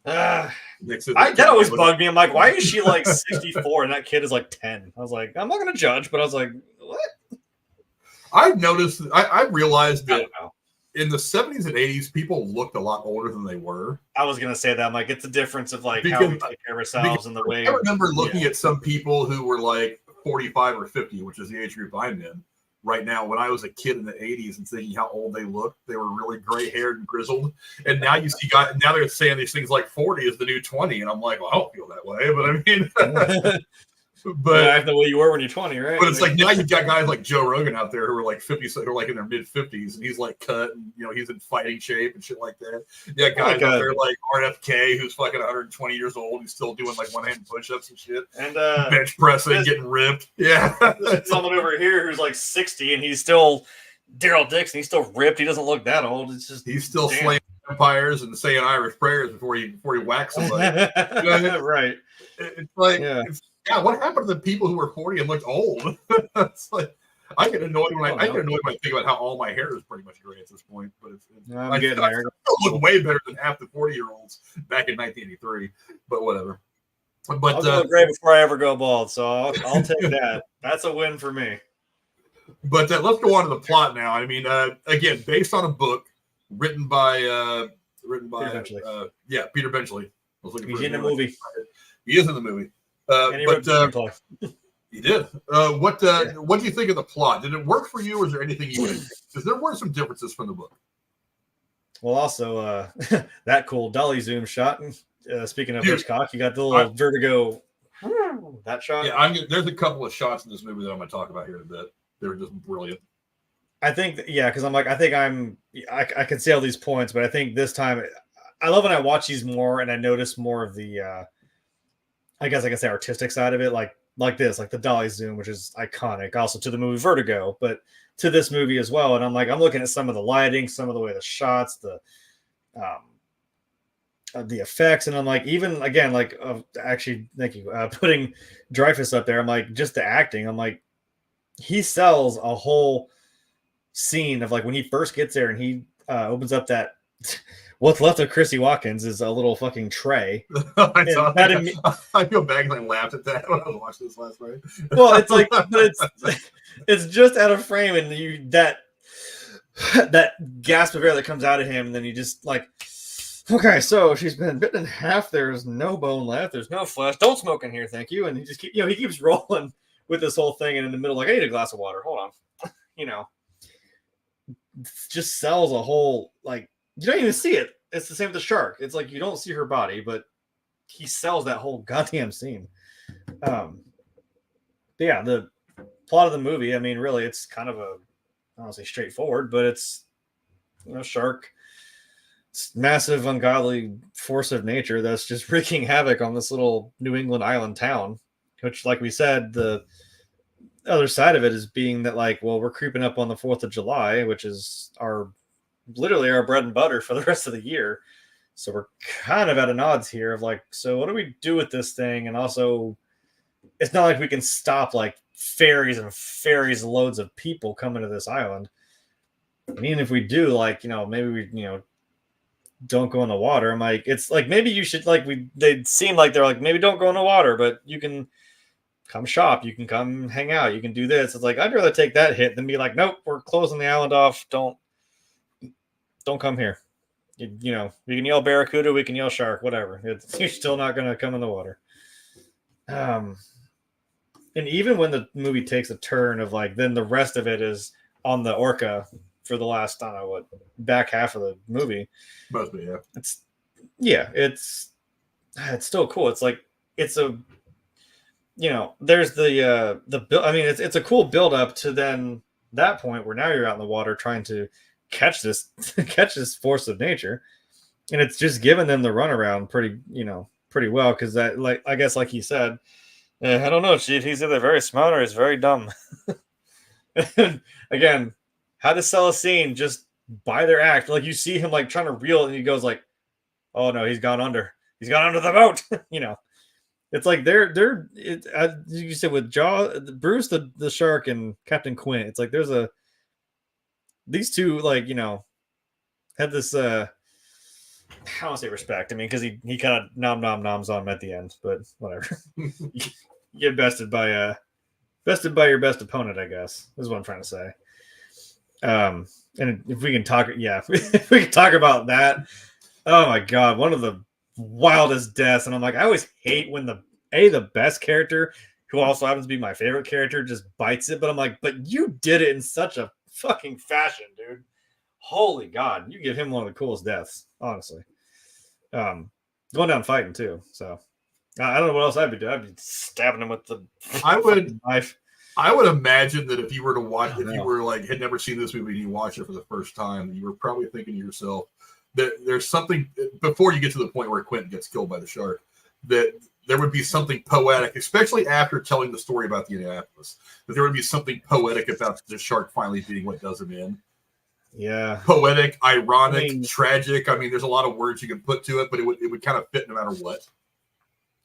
That always bugged me. I'm like, why is she like 64 and that kid is like 10? I was like, I'm not gonna judge, but I was like, what? I've noticed. I realized that in the 70s and 80s, people looked a lot older than they were. I was gonna say that. I'm like, it's a difference of like how we take care of ourselves and the way. I remember looking at some people who were like 45 or 50, which is the age group I'm in right now. When I was a kid in the 80s and thinking how old they looked, they were really gray haired and grizzled. And now you see guys, now they're saying these things like 40 is the new 20. And I'm like, well, I don't feel that way. But I mean, but act the way you were when you're 20, right? But it's like now you've got guys like Joe Rogan out there who are like 50, who are like in their mid 50s, and he's like cut, and he's in fighting shape and shit like that. Yeah, guys out there like RFK, who's fucking 120 years old, who's still doing like one-hand push-ups and shit, and bench pressing, getting ripped. Yeah, someone over here who's like 60, and he's still Daryl Dixon. He's still ripped. He doesn't look that old. It's just he's still slaying vampires and saying Irish prayers before he whacks somebody. Right? It's like. Yeah. Yeah, what happened to the people who were 40 and looked old? It's like I get annoyed when I think about how all my hair is pretty much gray at this point. But I still look way better than half the 40-year-olds back in 1983. But whatever. But I'll go gray before I ever go bald, so I'll take that. That's a win for me. But let's go on to the plot now. I mean, again, based on a book written by Peter Benchley. Peter Benchley. He's in the movie. He is in the movie. He did. What do you think of the plot? Did it work for you, or is there anything you didn't? Because there were some differences from the book. Well, also that cool dolly zoom shot. Speaking of Hitchcock, you got the little vertigo. That shot. Yeah, there's a couple of shots in this movie that I'm going to talk about here in a bit. They're just brilliant. I think, because I'm like, I can see all these points, but I think this time, I love when I watch these more and I notice more of the. I guess I can say artistic side of it, like the dolly zoom, which is iconic, also to the movie Vertigo, but to this movie as well. And I'm looking at some of the lighting, some of the way the shots, the effects, and I'm like, even again, actually, thank you, putting Dreyfuss up there. I'm like, just the acting. I'm like, he sells a whole scene of like when he first gets there and he opens up that. What's left of Chrissy Watkins is a little fucking tray. I feel bad because I laughed at that when I was watching this last night. Well, it's like, but it's just out of frame, and that gasp of air that comes out of him, and then you just like, okay, so she's been bitten in half. There's no bone left. There's no flesh. Don't smoke in here, thank you. And he just he keeps rolling with this whole thing, and in the middle, like, I need a glass of water. Hold on, just sells a whole like. You don't even see it. It's the same with the shark. It's like you don't see her body, but he sells that whole goddamn scene. But yeah, the plot of the movie, I mean, really, it's kind of I don't want to say straightforward, but it's shark. It's massive, ungodly force of nature that's just wreaking havoc on this little New England island town, which, like we said, the other side of it is being that, like, well, we're creeping up on the 4th of July, which is literally our bread and butter for the rest of the year. So we're kind of at an odds here of like, so what do we do with this thing? And also it's not like we can stop like ferries loads of people coming to this island. I mean, if we do, like, maybe we, don't go in the water. I'm like, it's like, maybe you should, like, they seem like they're like, maybe don't go in the water, but you can come shop. You can come hang out. You can do this. It's like, I'd rather take that hit than be like, nope, we're closing the island off. Don't come here. You know, we can yell barracuda, we can yell shark, whatever. You're still not going to come in the water. And even when the movie takes a turn of like, then the rest of it is on the orca for the last, I don't know what, back half of the movie. Must be, yeah. It's still cool. It's like, it's a, you know, there's the build. I mean, it's a cool build up to then that point where now you're out in the water trying to catch this force of nature, and it's just giving them the runaround pretty well, because that, like, I guess like he said, I don't know, Chief, he's either very smart or he's very dumb. Again, how to sell a scene just by their act. Like, you see him like trying to reel and he goes like, oh no, he's gone under the boat. You know, it's like as you said with Bruce the shark and Captain Quint, it's like these two, like, you know, had this I don't want to say respect. I mean, because he kind of noms on him at the end, but whatever. You get bested by your best opponent, I guess, is what I'm trying to say. And if we can talk, if we can talk about that. Oh my god, one of the wildest deaths. And I'm like, I always hate when the best character, who also happens to be my favorite character, just bites it. But I'm like, but you did it in such a fucking fashion, dude. Holy god, you give him one of the coolest deaths, honestly. Going down fighting too. So I don't know what else I'd be doing. I'd be stabbing him with the knife. I would imagine that if you were to watch, if you were like had never seen this movie and you watched it for the first time, you were probably thinking to yourself that there's something before you get to the point where Quentin gets killed by the shark, that there would be something poetic, especially after telling the story about the Indianapolis, that there would be something poetic about the shark finally being what does him in. Yeah. Poetic, ironic, tragic. I mean, there's a lot of words you can put to it, but it would kind of fit no matter what.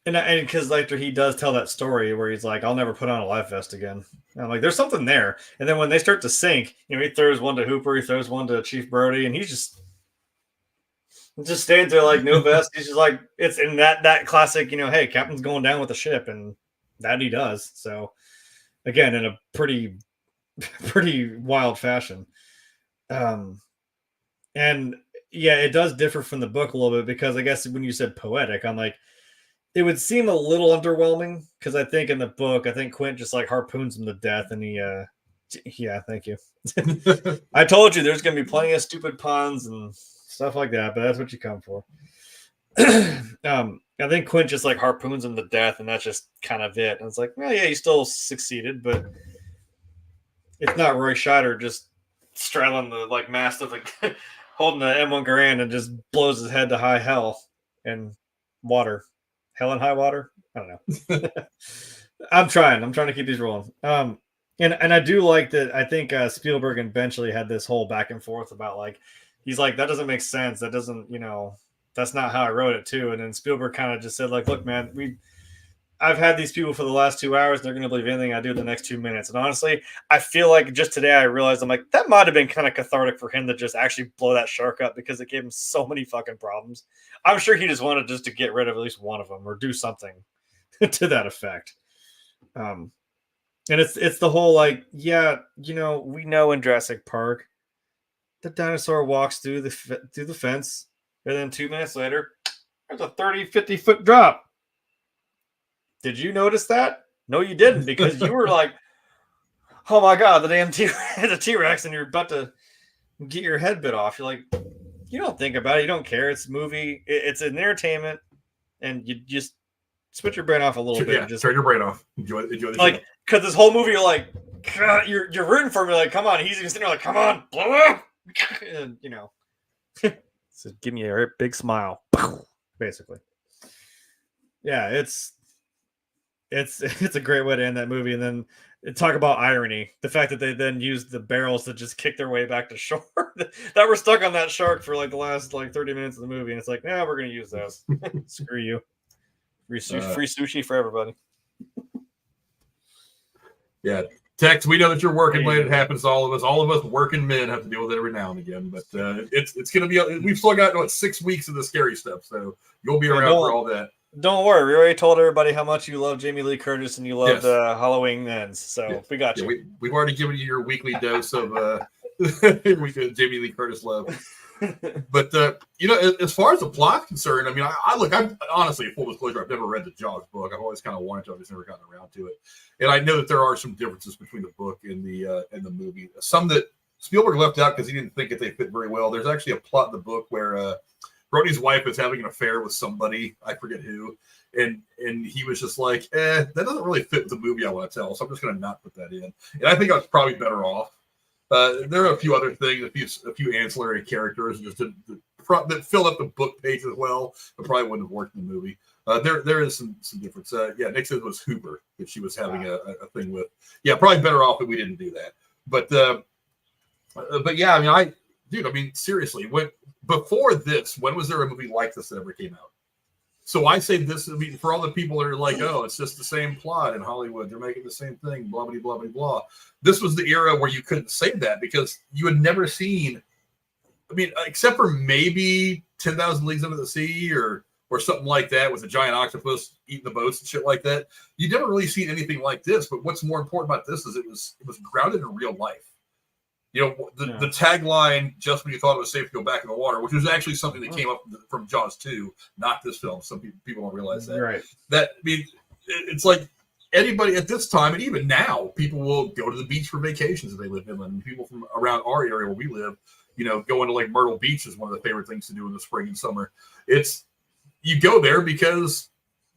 And because later he does tell that story where he's like, I'll never put on a life vest again. And I'm like, there's something there. And then when they start to sink, you know, he throws one to Hooper, he throws one to Chief Brody, and he's just stands there like no vest. He's just like, it's in that classic, you know, hey, captain's going down with the ship, and that he does. So again, in a pretty wild fashion. And yeah, it does differ from the book a little bit, because I guess when you said poetic, I'm like, it would seem a little underwhelming, because I think in the book, I think Quint just like harpoons him to death, and thank you. I told you there's going to be plenty of stupid puns and stuff like that, but that's what you come for. I think Quint just like harpoons him to death, and that's just kind of it. And it's like, well, yeah, he still succeeded, but it's not Roy Scheider just straddling the like mast of the holding the M1 Garand and just blows his head to high hell and water. Hell and high water? I don't know. I'm trying to keep these rolling. And I do like that. I think Spielberg and Benchley had this whole back and forth about like, he's like, that doesn't make sense. That doesn't, you know, that's not how I wrote it too. And then Spielberg kind of just said like, look, man, I've had these people for the last 2 hours. They're going to believe anything I do in the next 2 minutes. And honestly, I feel like just today I realized, I'm like, that might have been kind of cathartic for him to just actually blow that shark up, because it gave him so many fucking problems. I'm sure he just wanted just to get rid of at least one of them or do something to that effect. And it's the whole like, yeah, you know, we know in Jurassic Park, the dinosaur walks through the fence, and then 2 minutes later, there's a 30-50 foot drop. Did you notice that? No, you didn't, because you were like, oh my god, the damn T-Rex, and you're about to get your head bit off. You're like, you don't think about it. You don't care. It's a movie. It's an entertainment, and you just switch your brain off a little bit. Yeah, and just turn your brain off. Enjoy the like, because this whole movie, you're like, God, you're rooting for me. Like, come on. He's sitting there like, come on, blow up. And, you know, so give me a big smile, basically. Yeah, it's a great way to end that movie. And then talk about irony, the fact that they then used the barrels to just kick their way back to shore that were stuck on that shark for like the last like 30 minutes of the movie, and it's like, yeah, we're gonna use those. Screw you. Free sushi for everybody. Yeah, Tex, we know that you're working late. It happens to all of us. All of us working men have to deal with it every now and again, but it's gonna be, we've still got 6 weeks of the scary stuff, so you'll be around for all that. Don't worry, we already told everybody how much you love Jamie Lee Curtis and you loved Yes. Halloween Ends, so Yeah. we got you. We've already given you your weekly dose of Jamie Lee Curtis love. But as far as the plot's concerned, I mean, I'm honestly, full disclosure, I've never read the Jaws book. I've always kind of wanted to, I've just never gotten around to it. And I know that there are some differences between the book and the movie. Some that Spielberg left out because he didn't think that they fit very well. There's actually a plot in the book where Brody's wife is having an affair with somebody, I forget who, and he was just like, that doesn't really fit with the movie I want to tell, so I'm just going to not put that in. And I think I was probably better off. There are a few other things, a few ancillary characters just that fill up the book page as well, but probably wouldn't have worked in the movie. There is some difference. Nick said it was Hooper that she was having a thing with. Yeah, probably better off that we didn't do that. But yeah, I mean, seriously, before this, when was there a movie like this that ever came out? So I say this, I mean, for all the people that are like, oh, it's just the same plot in Hollywood. They're making the same thing, blah, blah, blah, blah, blah. This was the era where you couldn't say that because you had never seen, I mean, except for maybe 10,000 Leagues Under the Sea or something like that with a giant octopus eating the boats and shit like that. You never really seen anything like this. But what's more important about this is it was grounded in real life. The tagline, just when you thought it was safe to go back in the water, which was actually something that came up from Jaws 2, not this film. Some people don't realize that. Right. That, I mean, it's like anybody at this time, and even now, people will go to the beach for vacations if they live inland. And people from around our area where we live, going to like Myrtle Beach is one of the favorite things to do in the spring and summer. You go there because,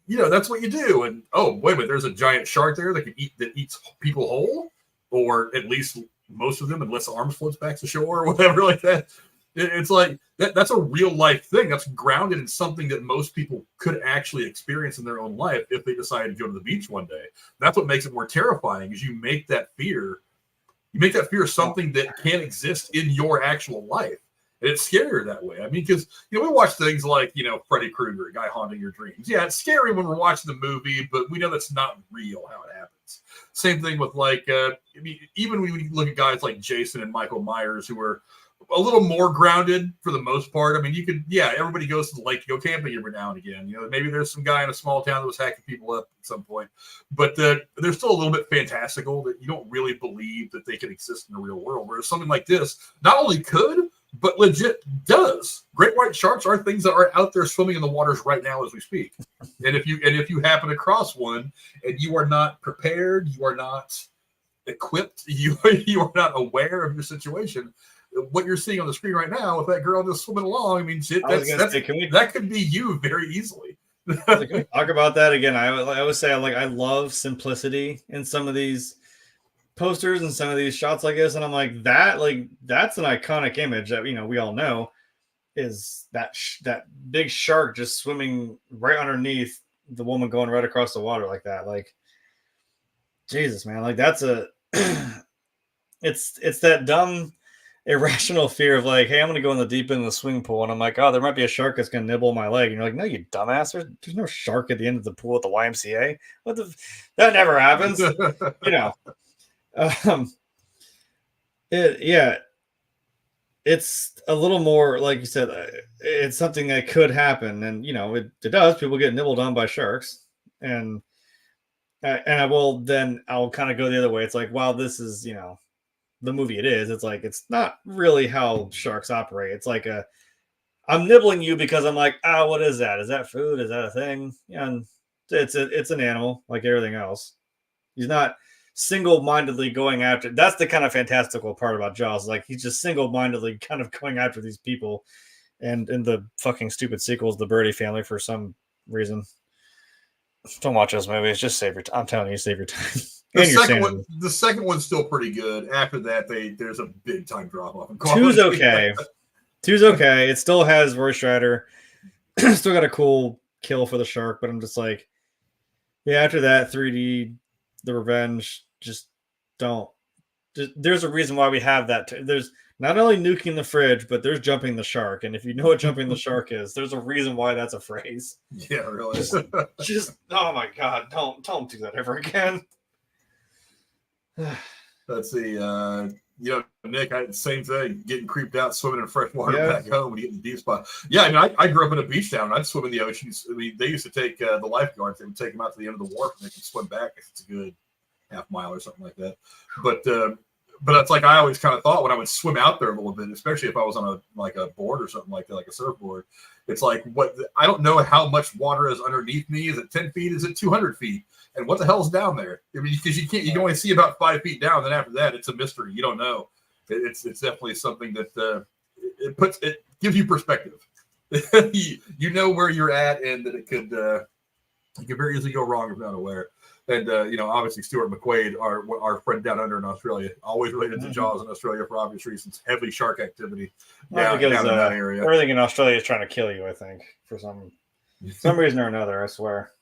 that's what you do. And, oh, wait a minute, there's a giant shark there that eats people whole, or at least most of them, unless the arms floats back to shore or whatever like that. It's like that's a real life thing that's grounded in something that most people could actually experience in their own life if they decided to go to the beach one day. That's what makes it more terrifying is you make that fear something that can exist in your actual life. And it's scarier that way. I mean, because, we watch things like, Freddy Krueger, a guy haunting your dreams. Yeah, it's scary when we're watching the movie, but we know that's not real how it happens. Same thing with even when we look at guys like Jason and Michael Myers, who are a little more grounded for the most part. I mean, everybody goes to the lake to go camping every now and again. Maybe there's some guy in a small town that was hacking people up at some point, but they're still a little bit fantastical that you don't really believe that they can exist in the real world. Whereas something like this not only could, but legit does. Great white sharks are things that are out there swimming in the waters right now as we speak. And if you happen across one and you are not prepared, you are not equipped, you are not aware of your situation, what you're seeing on the screen right now with that girl just swimming along, I mean, shit, that could be you very easily. Can we talk about that again? I always say, I love simplicity in some of these posters and some of these shots like this, and I'm like, that's an iconic image that we all know is that big shark just swimming right underneath the woman going right across the water like that. Like, Jesus, man, like that's it's that dumb irrational fear of like, hey, I'm gonna go in the deep end of the swimming pool, and I'm like, oh, there might be a shark that's gonna nibble my leg, and you're like, no, you dumbass, there's no shark at the end of the pool at the YMCA. That never happens. It's a little more like you said, it's something that could happen, and it does. People get nibbled on by sharks, and I'll kind of go the other way. It's like, wow, this is the movie it is. It's like, it's not really how sharks operate. It's like I'm nibbling you because I'm like, what is that? Is that food? Is that a thing? Yeah, and it's an animal like everything else. He's not single-mindedly going after. That's the kind of fantastical part about Jaws. Like, he's just single-mindedly kind of going after these people. And in the fucking stupid sequels, the Brody family, for some reason. Don't watch those movies. Just save your time. I'm telling you, save your time. The second one's still pretty good. After that, there's a big time drop off. Two's okay. It still has Roy Scheider. Still got a cool kill for the shark, but I'm just like, yeah, after that, 3D, The Revenge, just don't. There's a reason why we have that. There's not only nuking the fridge, but there's jumping the shark. And if you know what jumping the shark is, there's a reason why that's a phrase. Yeah, really. Just oh my God, don't do that ever again. Let's see. Nick, same thing. Getting creeped out, swimming in fresh water back home and getting the deep spot. Yeah, I mean, I grew up in a beach town. I'd swim in the oceans. I mean, they used to take the lifeguards. They would take them out to the end of the wharf and they could swim back if it's a good half mile or something like that. But it's like I always kind of thought when I would swim out there a little bit, especially if I was on a board or something like that, like a surfboard. It's like I don't know how much water is underneath me. Is it 10 feet? Is it 200 feet? And what the hell's down there? I mean, because you can only see about 5 feet down. Then after that, it's a mystery. You don't know. It's definitely something that it gives you perspective. you know where you're at, and that it could very easily go wrong if not aware. And obviously Stuart McQuaid, our friend down under in Australia, always related to Jaws in Australia for obvious reasons. Heavy shark activity down in that area. Everything in Australia is trying to kill you, I think, for some reason or another. I swear.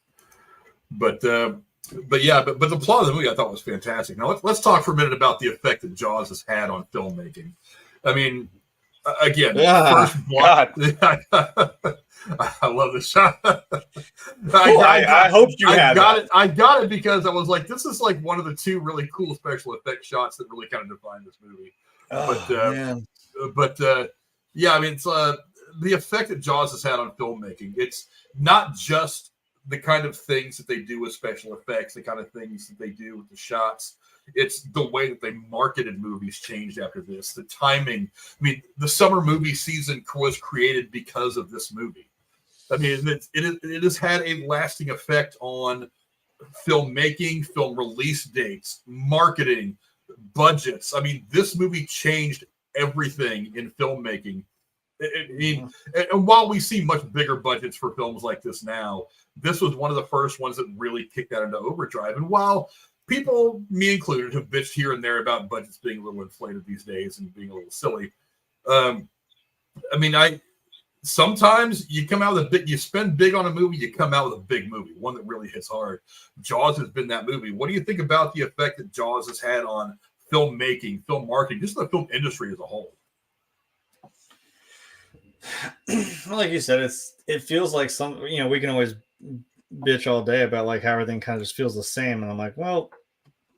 But the plot of the movie I thought was fantastic. Now let's talk for a minute about the effect that Jaws has had on filmmaking. I mean, again, first blood. I love this shot. I hope you got it. I got it because I was like, this is like one of the two really cool special effect shots that really kind of define this movie. Yeah, I mean, it's the effect that Jaws has had on filmmaking. It's not just the kind of things that they do with special effects, the kind of things that they do with the shots. It's the way that they marketed movies changed after this. The timing. I mean, the summer movie season was created because of this movie. I mean, it has had a lasting effect on filmmaking, film release dates, marketing, budgets. I mean, this movie changed everything in filmmaking. And while we see much bigger budgets for films like this now, this was one of the first ones that really kicked that into overdrive. And while people, me included, have bitched here and there about budgets being a little inflated these days and being a little silly, sometimes you come out with you spend big on a movie, you come out with a big movie, one that really hits hard. Jaws has been that movie. What do you think about the effect that Jaws has had on filmmaking, film marketing, just the film industry as a whole? Well, like you said, it feels like we can always bitch all day about like how everything kind of just feels the same, and I'm like, well,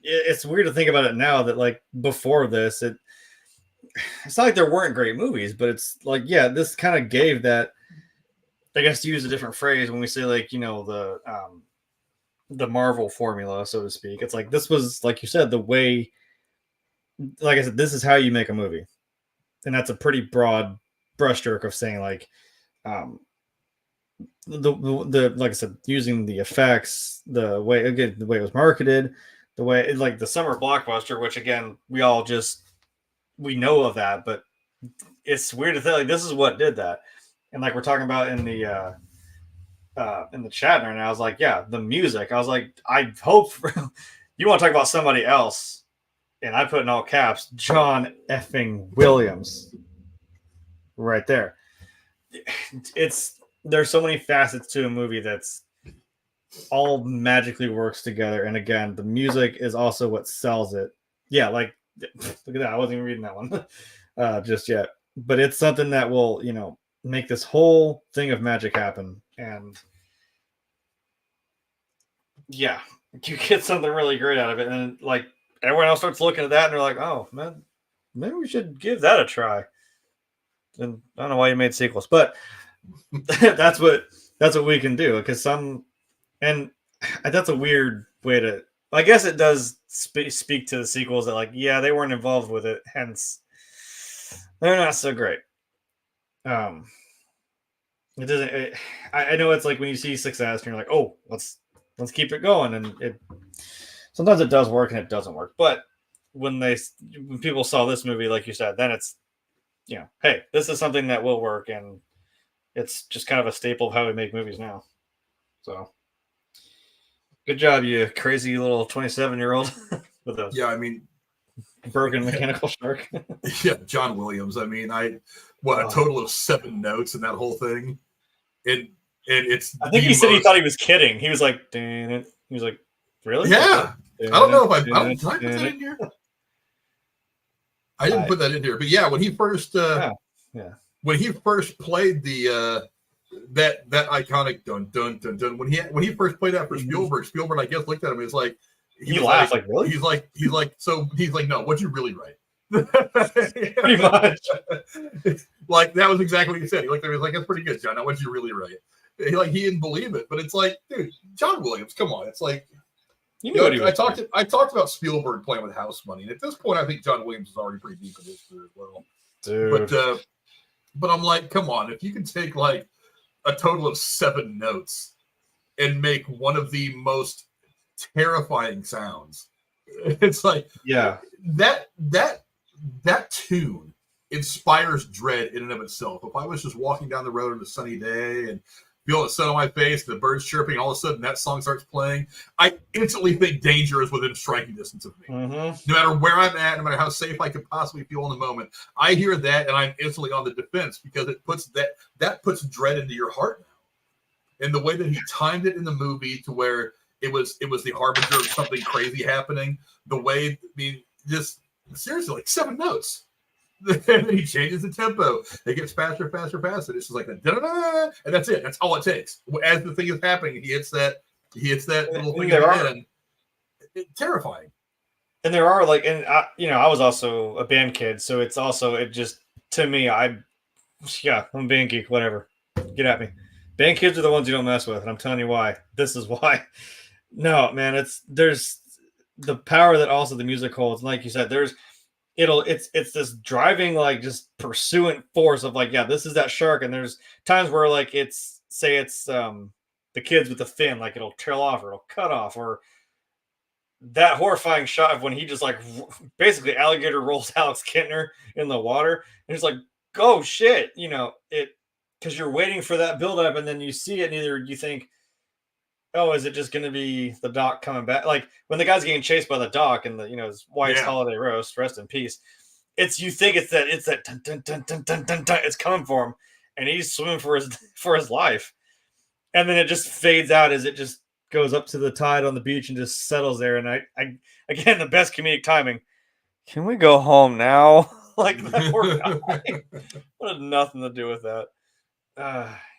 it's weird to think about it now that like before this, it's not like there weren't great movies, but it's like, yeah, this kind of gave that, I guess, to use a different phrase, when we say like, the Marvel formula, so to speak. It's like, this was, like you said, the way, like I said, this is how you make a movie. And that's a pretty broad brushstroke of saying like, the like I said, using the effects, the way it was marketed, the way like the summer blockbuster, which again, we know of that, but it's weird to think like this is what did that. And like we're talking about in the chat right now, I was like, yeah, the music. I was like, I hope you want to talk about somebody else, and I put in all caps, John effing Williams, right there. There's so many facets to a movie that's all magically works together, and again, the music is also what sells it. Yeah, like look at that. I wasn't even reading that one just yet, but it's something that will, make this whole thing of magic happen. And yeah, you get something really great out of it. And like everyone else starts looking at that and they're like, oh man, maybe we should give that a try. And I don't know why you made sequels, but that's what we can do. Because that's a weird way to, I guess it does speak to the sequels that like, yeah, they weren't involved with it, hence they're not so great. It doesn't. I know it's like when you see success and you're like, oh, let's keep it going, and sometimes it does work and it doesn't work. But when people saw this movie, like you said, then it's hey, this is something that will work, and it's just kind of a staple of how we make movies now. So. Good job, you crazy little 27-year-old with a broken mechanical shark. Yeah, John Williams. I mean, a total of 7 notes in that whole thing. And it's. I think he said he thought he was kidding. He was like, "Dang it!" He was like, "Really?" Yeah. I don't know if did I put that in here? I didn't put that in here, but yeah, when he first, when he first played the. That iconic dun dun dun dun when he first played that for Spielberg, I guess looked at him. He's like, He laughed like, really? He's like, no, what'd you really write? Pretty much. Like, that was exactly what he said. He looked at me, he was like, that's pretty good, John. Now, what'd you really write? He didn't believe it, but it's like, dude, John Williams, come on. It's like, I talked about Spielberg playing with house money, and at this point, I think John Williams is already pretty deep in his career as well. Dude. But I'm like, come on, if you can take like a total of 7 notes and make one of the most terrifying sounds, it's like, yeah, that tune inspires dread in and of itself. If I was just walking down the road on a sunny day and feeling the sun on my face, the birds chirping, all of a sudden that song starts playing, I instantly think danger is within striking distance of me. Mm-hmm. No matter where I'm at, no matter how safe I could possibly feel in the moment, I hear that and I'm instantly on the defense, because it puts that puts dread into your heart now. And the way that he timed it in the movie to where it was the harbinger of something crazy happening. The way, just seriously, like 7 notes. And then he changes the tempo. It gets faster, faster, faster. It's just like that, and that's it. That's all it takes. As the thing is happening, he hits that little thing at the end. Terrifying. And there are like, and I was also a band kid, so it's also to me, I'm a band geek. Whatever, get at me. Band kids are the ones you don't mess with, and I'm telling you why. This is why. No, man, there's the power that also the music holds. And like you said, it's this driving, like, just pursuant force of like, yeah, this is that shark. And there's times where like it's the kids with the fin, like it'll trail off or it'll cut off, or that horrifying shot of when he just like basically alligator rolls Alex Kintner in the water, and it's like, oh shit, because you're waiting for that build up, and then you see it, and either you think, oh, is it just going to be the doc coming back? Like when the guy's getting chased by the doc and his wife's holiday roast, rest in peace. You think it's that dun, dun, dun, dun, dun, dun, dun, it's coming for him, and he's swimming for his life, and then it just fades out as it just goes up to the tide on the beach and just settles there. And I again, the best comedic timing. Can we go home now? Like that poor guy. What had nothing to do with that.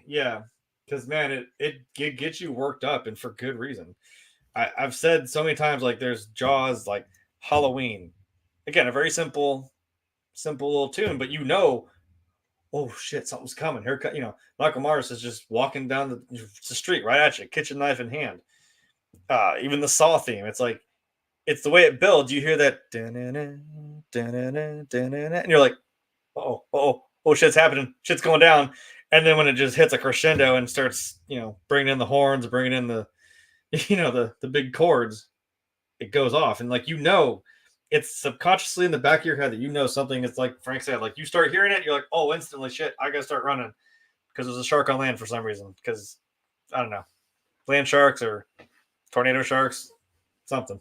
Yeah. Because, man, it gets you worked up, and for good reason. I've said so many times, like, there's Jaws, like Halloween. Again, a very simple little tune, but oh, shit, something's coming. Here, Michael Myers is just walking down the street right at you, kitchen knife in hand. Even the Saw theme, it's like, it's the way it builds. You hear that, and you're like, oh, shit's happening. Shit's going down. And then when it just hits a crescendo and starts, bringing in the horns, bringing in the big chords, it goes off. And like, it's subconsciously in the back of your head that something. It's like Frank said, like you start hearing it, you're like, oh, instantly, shit, I gotta start running because there's a shark on land for some reason. Because I don't know, land sharks or tornado sharks, something.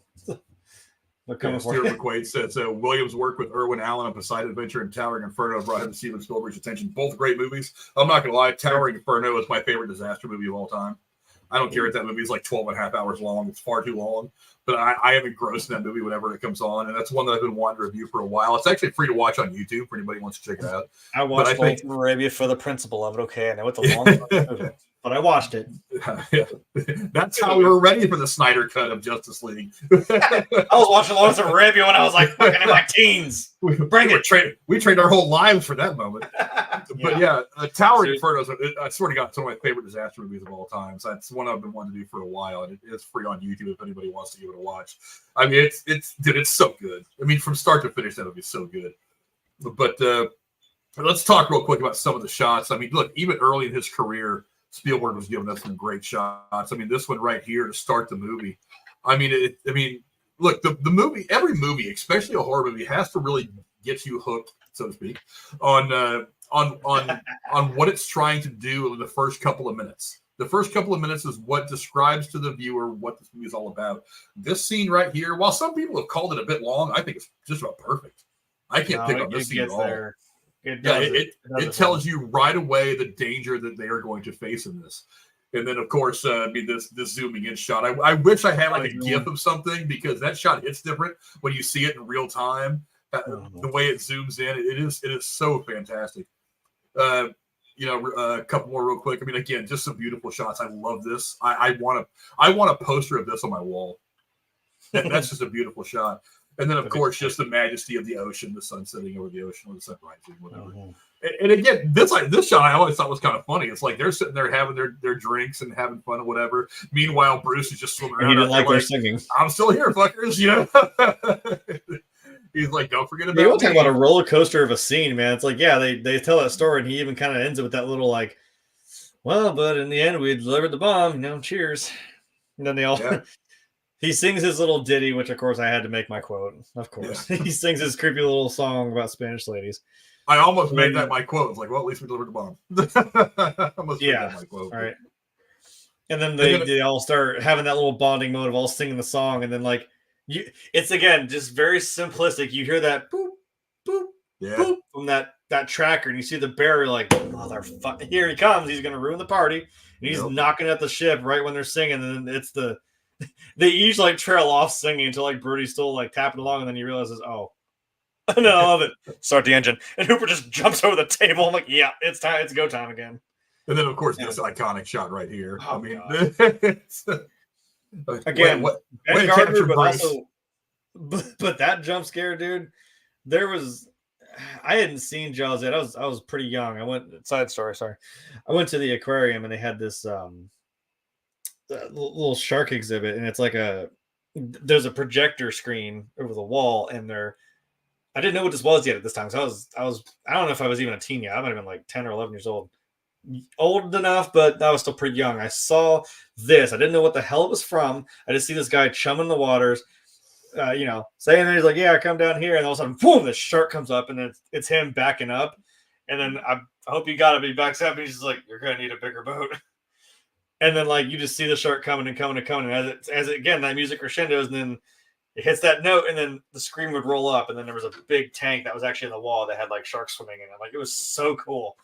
Stuart McQuaid said, so Williams worked with Irwin Allen on Poseidon Adventure and Towering Inferno brought him to Steven Spielberg's attention. Both great movies. I'm not going to lie, Towering Inferno is my favorite disaster movie of all time. I don't care if that movie is like 12 and a half hours long. It's far too long. But I am engrossed in that movie whenever it comes on. And that's one that I've been wanting to review for a while. It's actually free to watch on YouTube for anybody who wants to check it out. I watched Lawrence of Arabia for the principle of it. Okay, I know it's a long movie, but I watched it. That's how we were ready for the Snyder cut of Justice League. I was watching Lawrence of Arabia when I was like fucking in my teens. We trained our whole lives for that moment. But yeah, Towering Inferno, I swear to God, it's one of my favorite disaster movies of all time. So that's one I've been wanting to do for a while, and it's free on YouTube if anybody wants to give it a watch. I mean, it's so good. I mean, from start to finish, that movie is so good. But let's talk real quick about some of the shots. I mean, look, even early in his career, Spielberg was giving us some great shots. I mean, this one right here to start the movie. I mean, look, the movie, every movie, especially a horror movie, has to really get you hooked, so to speak, on what it's trying to do in the first couple of minutes. The first couple of minutes is what describes to the viewer what this movie is all about. This scene right here, while some people have called it a bit long, I think it's just about perfect. I can't pick on this scene at all. It tells you right away the danger that they are going to face in this. And then, of course, this zooming in shot. I wish I had like a GIF of something, because that shot hits different when you see it in real time. The way it zooms in, it is so fantastic. A couple more real quick. I mean, again, just some beautiful shots. I love this. I want a poster of this on my wall. That's just a beautiful shot. And then, of course, just the majesty of the ocean, the sun setting over the ocean, or the sun rising, whatever. And again, this shot I always thought was kind of funny. It's like they're sitting there having their drinks and having fun or whatever. Meanwhile, Bruce is just swimming around. He didn't like their singing. I'm still here, fuckers. He's like, don't forget about me. We'll talk about a roller coaster of a scene, man. It's like, yeah, they tell that story, and he even kind of ends it with that little like, well, but in the end, we delivered the bomb. Cheers. And then they all. Yeah. He sings his little ditty, which, of course, I had to make my quote. Of course. Yeah. He sings his creepy little song about Spanish ladies. I almost made that my quote. It's like, well, at least we delivered the bomb. I almost made that my quote. All right. And then they all start having that little bonding mode of all singing the song. And then, like, it's, again, just very simplistic. You hear that boop, boop, boop from that tracker. And you see the bear, like, motherfucker, here he comes. He's going to ruin the party. And he's knocking at the ship right when they're singing. And then it's they each like trail off singing until like Brody's still like tapping along, and then he realizes, oh, no, I love it. Start the engine, and Hooper just jumps over the table. I'm like, yeah, it's time. It's go time again. And then of course this iconic shot right here. Oh, I mean, again, Ben Gardner, but also, but that jump scare, dude. I hadn't seen Jaws yet. I was pretty young. I went to the aquarium, and they had this little shark exhibit, and it's like there's a projector screen over the wall, and I didn't know what this was yet at this time. So I don't know if I was even a teen yet. I might have been like 10 or 11 years old enough, but I was still pretty young. I saw this. I didn't know what the hell it was from. I just see this guy chumming the waters, saying that he's like, yeah, come down here. And all of a sudden, boom, the shark comes up, and it's him backing up. And then I hope you got it. He backs up, and he's just like, you're going to need a bigger boat. And then, like, you just see the shark coming and coming and coming. And as it, again, that music crescendos, and then it hits that note, and then the screen would roll up. And then there was a big tank that was actually in the wall that had, like, sharks swimming in it. Like, it was so cool.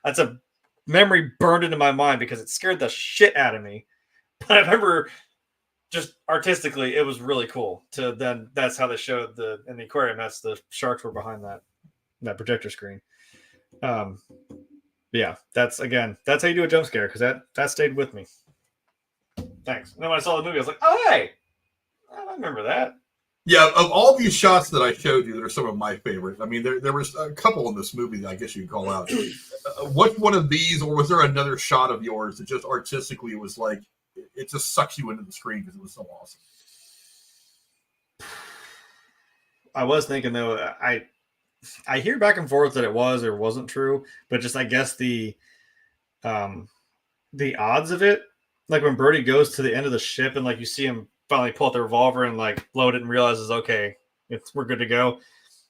That's a memory burned into my mind because it scared the shit out of me. But I remember just artistically, it was really cool. That's how they showed in the aquarium. That's the sharks were behind that projector screen. Yeah, that's how you do a jump scare, because that stayed with me. Thanks. And then when I saw the movie, I was like, oh, hey, I remember that. Yeah, of all these shots that I showed you, that are some of my favorite. I mean, there was a couple in this movie that I guess you could call out. What one of these, or was there another shot of yours that just artistically was like, it just sucks you into the screen because it was so awesome? I was thinking, though, I hear back and forth that it was or wasn't true, but just I guess the odds of it, like when Brody goes to the end of the ship and like you see him finally pull out the revolver and like load it and realizes, okay, we're good to go.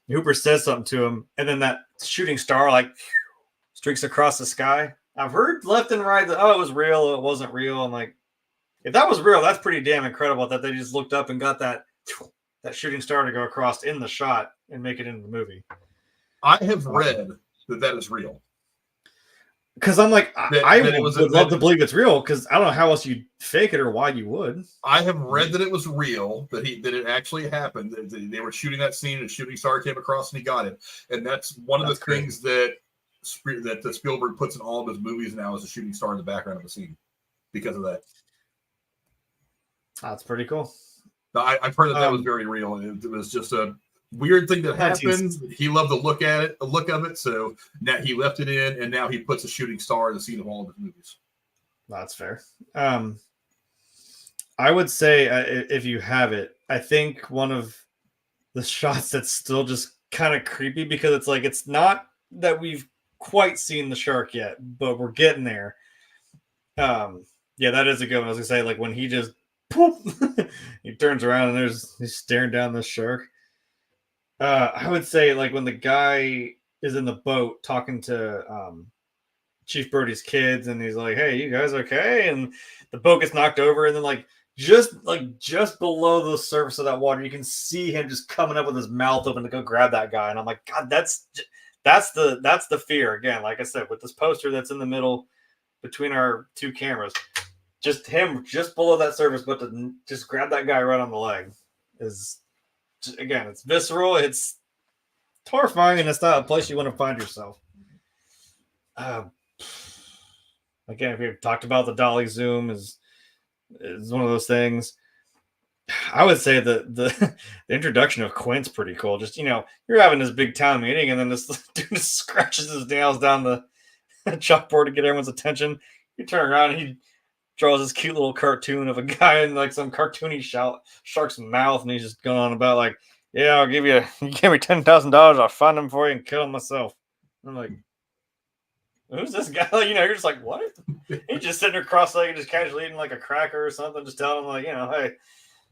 Hooper says something to him, and then that shooting star like streaks across the sky. I've heard left and right that it was real, it wasn't real. I'm like, if that was real, that's pretty damn incredible that they just looked up and got that shooting star to go across in the shot and make it into the movie. I have read that is real. Because I'm like, I would love to believe it's real, because I don't know how else you'd fake it or why you would. I have read that it was real, that it actually happened. They were shooting that scene, and a shooting star came across, and he got it. And that's one of the things that Spielberg puts in all of his movies now, is a shooting star in the background of the scene because of that. That's pretty cool. I've heard that was very real. It was just a weird thing that happened. He loved the look of it, so now he left it in, and now he puts a shooting star in the scene of all of his movies. That's fair. I would say, if you have it, I think one of the shots that's still just kind of creepy, because it's like, it's not that we've quite seen the shark yet, but we're getting there. Yeah, that is a good one. I was gonna say, like, when he just poof, he turns around and he's staring down the shark. I would say, like, when the guy is in the boat talking to Chief Brody's kids, and he's like, "Hey, you guys okay?" And the boat gets knocked over, and then just below the surface of that water, you can see him just coming up with his mouth open to go grab that guy. And I'm like, God, that's the fear. Again, like I said, with this poster that's in the middle between our two cameras, just him just below that surface, but to just grab that guy right on the leg is, again, it's visceral, it's horrifying, and it's not a place you want to find yourself. Again, if we've talked about the dolly zoom is one of those things. I would say the introduction of Quint's pretty cool. Just, you're having this big town meeting, and then this dude just scratches his nails down the chalkboard to get everyone's attention. You turn around and he draws this cute little cartoon of a guy in like some cartoony shark's mouth, and he's just going on about like, yeah, I'll give you give me $10,000, I'll find him for you and kill him myself. I'm like, who's this guy? You're just like, what? He's just sitting there cross-legged, just casually eating like a cracker or something, just telling him like, hey,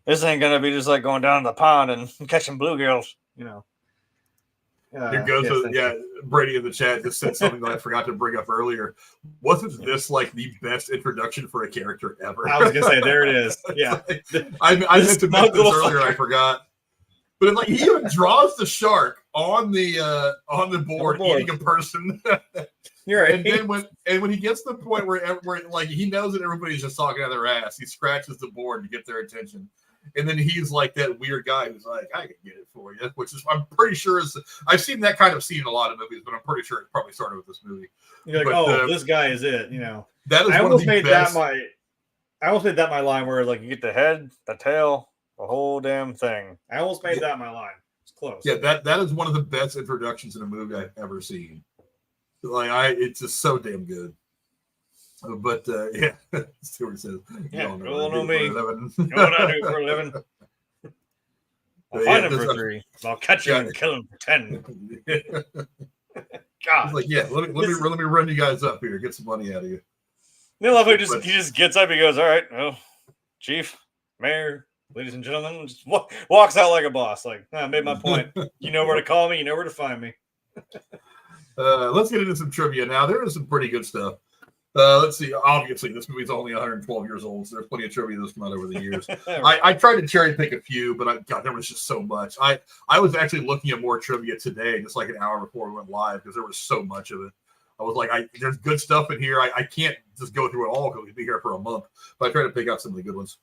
this ain't gonna be just like going down to the pond and catching bluegills, Here goes Brady in the chat just said something that I forgot to bring up earlier. Wasn't this like the best introduction for a character ever? I was gonna say, there it is. Yeah, I meant to mention this earlier. I forgot. But like he even draws the shark on the board eating a person. You're right. And then when he gets to the point where like he knows that everybody's just talking out of their ass, he scratches the board to get their attention. And then he's like that weird guy who's like, I can get it for you, which is, I'm pretty sure I've seen that kind of scene in a lot of movies, but I'm pretty sure it probably started with this movie. You're like, this guy is it, That is I one almost of the made best. I almost made that my line where like you get the head, the tail, the whole damn thing. I almost made that my line. It's close. Yeah, that is one of the best introductions in a movie I've ever seen. Like it's just so damn good. But yeah, Stuart says, "Yeah, you all know me. You know what what I do for a living? I'll find him for 3. I'll catch him and kill him for 10." God, he's like, yeah, let me run you guys up here, get some money out of you. He just gets up. He goes, "All right, well, Chief, Mayor, ladies and gentlemen," just walks out like a boss. Like, I made my point. You know where to call me. You know where to find me. Let's get into some trivia now. There is some pretty good stuff. Let's see. Obviously, this movie's only 112 years old, so there's plenty of trivia that's come out over the years. Right. I tried to cherry pick a few, but there was just so much. I was actually looking at more trivia today, just like an hour before we went live, because there was so much of it. I was like, there's good stuff in here. I can't just go through it all because we'd be here for a month, but I tried to pick out some of the good ones.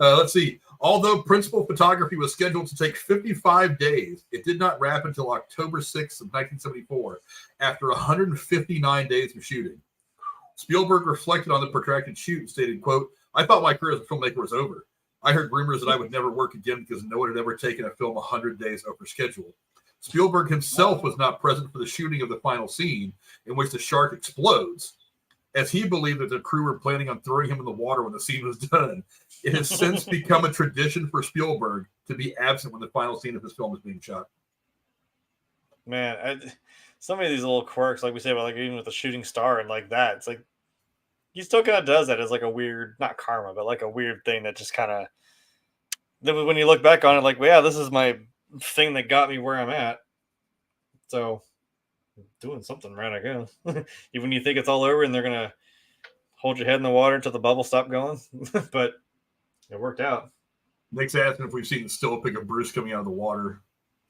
Let's see. Although principal photography was scheduled to take 55 days, it did not wrap until October 6th of 1974, after 159 days of shooting. Spielberg reflected on the protracted shoot and stated, quote, "I thought my career as a filmmaker was over. I heard rumors that I would never work again because no one had ever taken a film 100 days over schedule." Spielberg himself was not present for the shooting of the final scene in which the shark explodes, as he believed that the crew were planning on throwing him in the water when the scene was done. It has since become a tradition for Spielberg to be absent when the final scene of his film is being shot. Man, some of these little quirks, like we say about like even with the shooting star and like that, it's like he still kind of does that as like a weird, not karma, but like a weird thing that just kind of, when you look back on it, like, well, yeah, this is my thing that got me where I'm at. So I'm doing something right, I guess. Even when you think it's all over and they're gonna hold your head in the water until the bubbles stop going, but it worked out. Nick's asking if we've seen the still pic of Bruce coming out of the water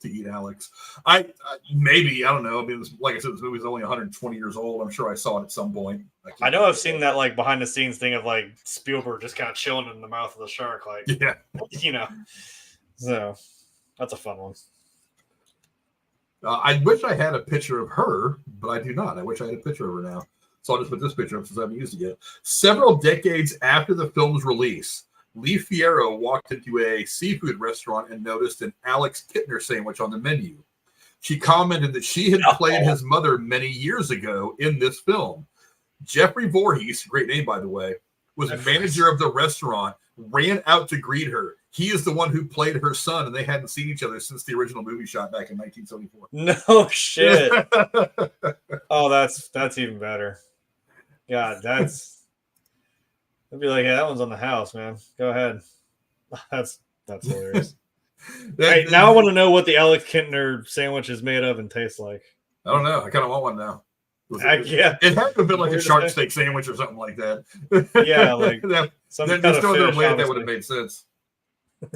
to eat Alex. I maybe, I don't know. I mean, like I said, this movie's only 120 years old. I'm sure I saw it at some point. I know I've seen that like behind the scenes thing of like Spielberg just kind of chilling in the mouth of the shark, like, yeah, So that's a fun one. I wish I had a picture of her, but I do not. I wish I had a picture of her now. So I'll just put this picture up since I haven't used it yet. Several decades after the film's release, Lee Fierro walked into a seafood restaurant and noticed an Alex Kittner sandwich on the menu. She commented that she had played his mother many years ago in this film. Jeffrey Voorhees, great name by the way, was manager of the restaurant, ran out to greet her. He is the one who played her son, and they hadn't seen each other since the original movie shot back in 1974. No shit. Oh, that's even better. God, I'd be like, yeah, that one's on the house, man. Go ahead. That's hilarious. Hey, now I want to know what the Alex Kintner sandwich is made of and tastes like. I don't know. I kind of want one now. Yeah, it had to have been like a shark steak sandwich or something like that. Yeah, like there's no other way that would have made sense.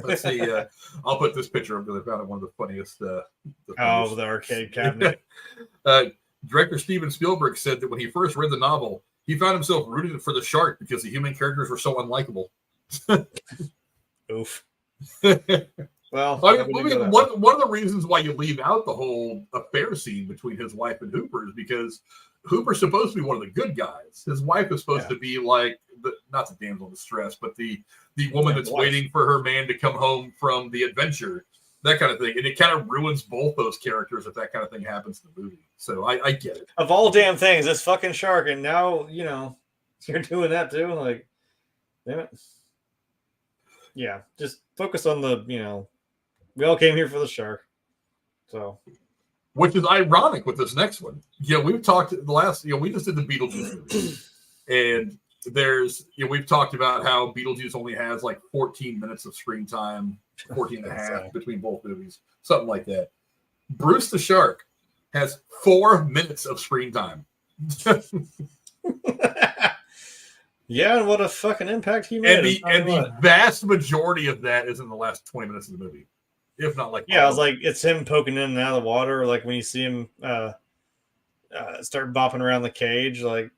Let's see. I'll put this picture up because I found it one of the funniest. The arcade cabinet. Director Steven Spielberg said that when he first read the novel, he found himself rooting for the shark because the human characters were so unlikable. Oof. Well, one of the reasons why you leave out the whole affair scene between his wife and Hooper is because Hooper's supposed to be one of the good guys. His wife is supposed to be like not the damsel in distress, but the woman that's waiting for her man to come home from the adventure, that kind of thing. And it kind of ruins both those characters if that kind of thing happens in the movie. So I get it. Of all damn things, this fucking shark, and now you're doing that too. Like, damn it. Yeah, just focus on the we all came here for the shark. So. Which is ironic with this next one. We've talked we just did the Beetlejuice movie. And we've talked about how Beetlejuice only has like 14 minutes of screen time, 14 and a half between both movies, something like that. Bruce the Shark has 4 minutes of screen time. Yeah, and what a fucking impact he made. And the vast majority of that is in the last 20 minutes of the movie. If not like I was like, it's him poking in and out of the water, like when you see him start bopping around the cage, like,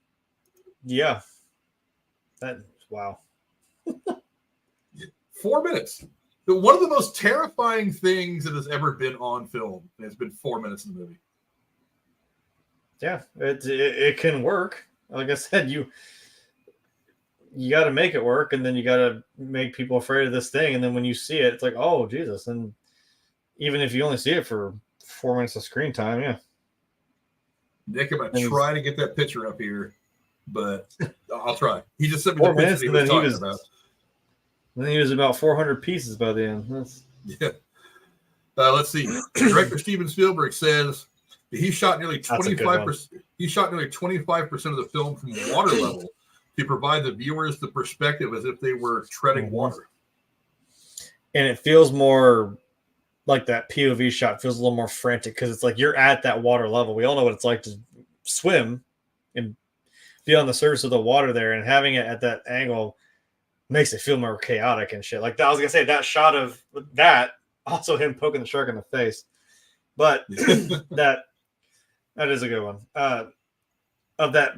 yeah, wow. 4 minutes. One of the most terrifying things that has ever been on film has been 4 minutes in the movie. Yeah, it can work. Like I said, you got to make it work, and then you got to make people afraid of this thing, and then when you see it, it's like, oh Jesus, and even if you only see it for 4 minutes of screen time, yeah. Nick, I'm going to try to get that picture up here, but I'll try. He just sent me 4 the minutes, picture he was talking about. Then he was about 400 pieces by the end. Yeah. Let's see. Director Steven Spielberg says that he shot nearly 25%. He shot nearly 25% of the film from water level to provide the viewers the perspective as if they were treading water. And it feels more like that POV shot feels a little more frantic because it's like you're at that water level. We all know what it's like to swim and be on the surface of the water there, and having it at that angle makes it feel more chaotic and shit. Like I was gonna say, that shot of that, also him poking the shark in the face, but that is a good one. Of that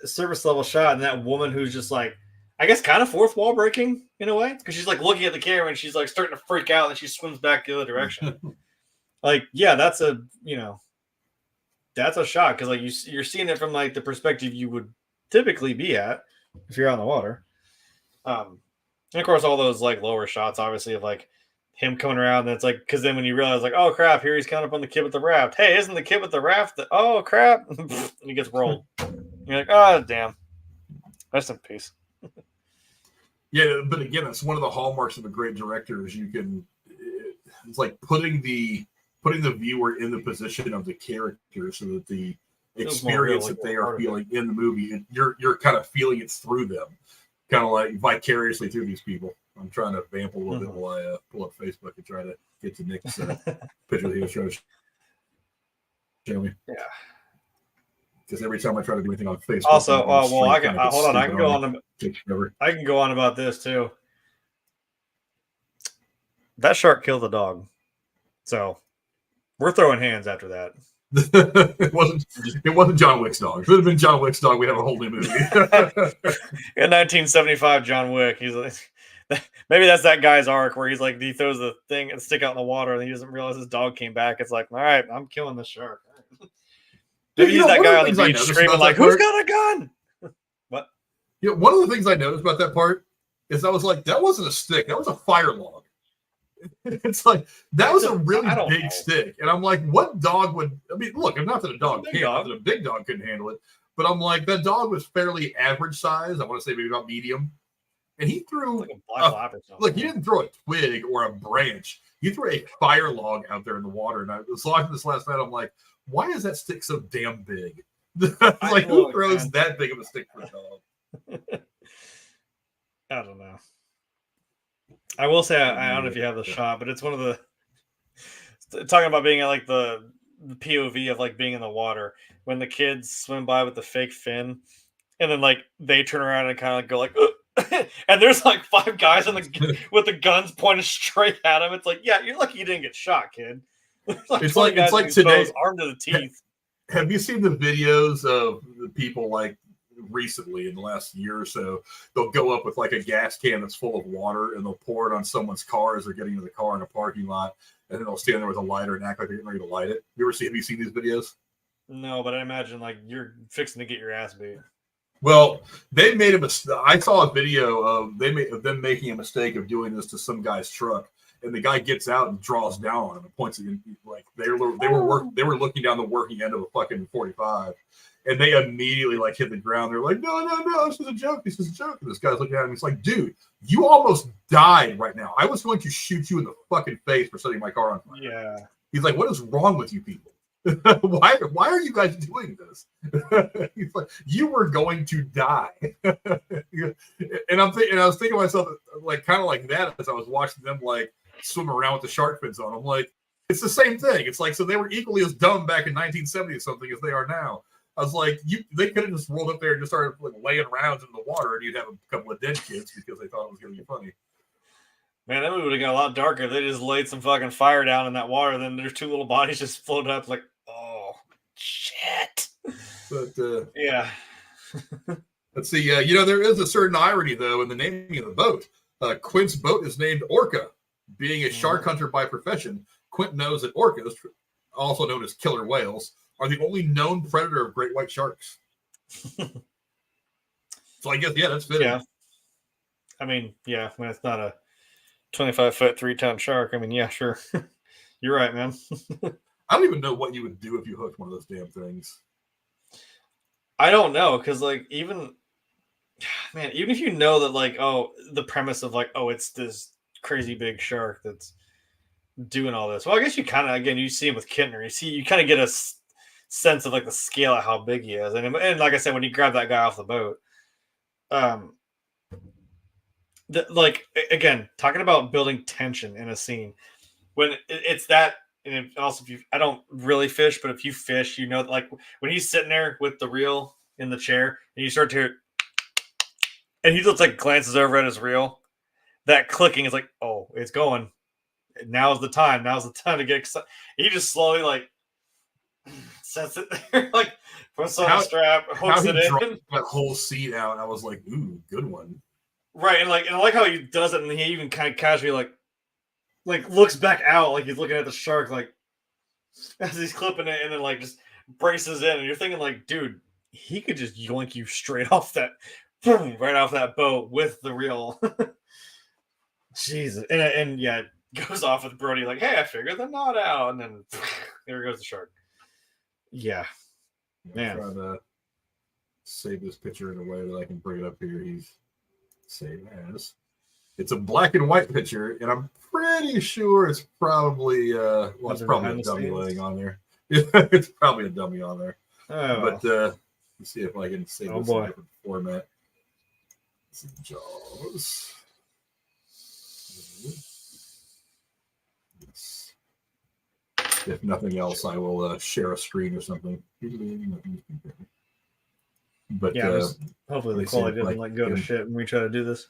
surface level shot and that woman who's just like, I guess kind of fourth wall breaking in a way, because she's like looking at the camera and she's like starting to freak out and she swims back the other direction. Like, yeah, that's a shot because like you're seeing it from like the perspective you would typically be at if you're on the water. And of course, all those like lower shots, obviously, of like him coming around. And it's like, because then when you realize, like, oh crap, here he's coming up on the kid with the raft. Hey, isn't the kid with the raft? Oh crap! And he gets rolled. You're like, oh damn. Rest in peace. Yeah, but again, it's one of the hallmarks of a great director is it's like putting the viewer in the position of the character so that the experience that they are feeling in the movie, you're kind of feeling it through them, kind of like vicariously through these people. I'm trying to vamp a little bit while I pull up Facebook and try to get to Nick's picture that he was trying to show me. Yeah. Because every time I try to do anything on Facebook, also, well, I can hold on. I can go on. I can go on about this too. That shark killed the dog, so we're throwing hands after that. It wasn't John Wick's dog. If it had been John Wick's dog, we'd have a whole new movie. In 1975, John Wick. He's like, maybe that's that guy's arc where he's like, he throws the thing and stick out in the water, and he doesn't realize his dog came back. It's like, all right, I'm killing this shark. Maybe he's that guy on the beach screaming like, "Who's got a gun?" What? Yeah, one of the things I noticed about that part is I was like, that wasn't a stick, that was a fire log. It's like that was a really big stick, and I'm like, what dog would? I mean, look, not that a dog can't, not that a big dog couldn't handle it, but I'm like, that dog was fairly average size. I want to say maybe about medium, and he threw like a black lab or something. Look, he didn't throw a twig or a branch. He threw a fire log out there in the water, and I was watching this last night. I'm like, why is that stick so damn big? Like, who throws that big of a stick for a dog? I don't know. I will say, I don't know if you have the shot, but it's one of the talking about being at like the POV of like being in the water when the kids swim by with the fake fin, and then like they turn around and kind of go like, and there's like 5 guys with the guns pointed straight at them. It's like, yeah, you're lucky you didn't get shot, kid. It's like today, armed to the teeth. Have you seen the videos of the people like recently in the last year or so? They'll go up with like a gas can that's full of water and they'll pour it on someone's car as they're getting into the car in a parking lot, and then they'll stand there with a lighter and act like they're getting ready to light it. Have you seen these videos? No, but I imagine like you're fixing to get your ass beat. Well, they made a mistake. I saw a video of them making a mistake of doing this to some guy's truck, and the guy gets out and draws down on him and points it in, like they were looking down the working end of a fucking 45, and they immediately like hit the ground. They're like, no, this is a joke. This is a joke. And this guy's looking at him. He's like, dude, you almost died right now. I was going to shoot you in the fucking face for setting my car on fire. Yeah. He's like, what is wrong with you people? why are you guys doing this? He's like, you were going to die. And I was thinking to myself, like, kind of like that as I was watching them like swim around with the shark fins on. I'm like, it's the same thing. It's like, so they were equally as dumb back in 1970 or something as they are now. I was like, they could have just rolled up there and just started like laying rounds in the water, and you'd have a couple of dead kids because they thought it was going to be funny. Man, that movie would have got a lot darker if they just laid some fucking fire down in that water. Then there's two little bodies just floating up like, oh, shit. But, yeah. Let's see. There is a certain irony, though, in the naming of the boat. Quint's boat is named Orca. Being a shark hunter by profession, Quint knows that orcas, also known as killer whales, are the only known predator of great white sharks. So I guess, yeah, that's fitting. Yeah. I mean, yeah, when it's not a 25-foot, 3-ton shark. I mean, yeah, sure. You're right, man. I don't even know what you would do if you hooked one of those damn things. I don't know, because like even if you know that like, oh, the premise of like, oh, it's this crazy big shark that's doing all this. Well, I guess you kind of, again, you see him with Kintner. You kind of get a sense of like the scale of how big he is. And like I said, when he grabbed that guy off the boat, like, again, talking about building tension in a scene, when it's that, and also if I don't really fish, but if you fish, you know, like when he's sitting there with the reel in the chair and you start to hear, and he looks like glances over at his reel, that clicking is like, oh, it's going. Now's the time to get excited. He just slowly like sets it there, like puts on the strap, hooks it in. That whole seat out. I was like, ooh, good one. Right, and I like how he does it, and he even kind of casually like looks back out, like he's looking at the shark, like as he's clipping it, and then like just braces in, and you're thinking like, dude, he could just yoink you straight off that, boom, right off that boat with the reel. Jesus, and yeah, it goes off with Brody like, hey, I figured the knot out, and then there goes the shark. Yeah, man. I'm trying to save this picture in a way that I can bring it up here. He's save as. It's a black and white picture, and I'm pretty sure it's probably it's probably a dummy laying on there. It's probably a dummy on there. Oh. But let's see if I can save this in a different format. Jaws. Yes. If nothing else, I will share a screen or something. But yeah, hopefully the quality doesn't go to shit when we try to do this.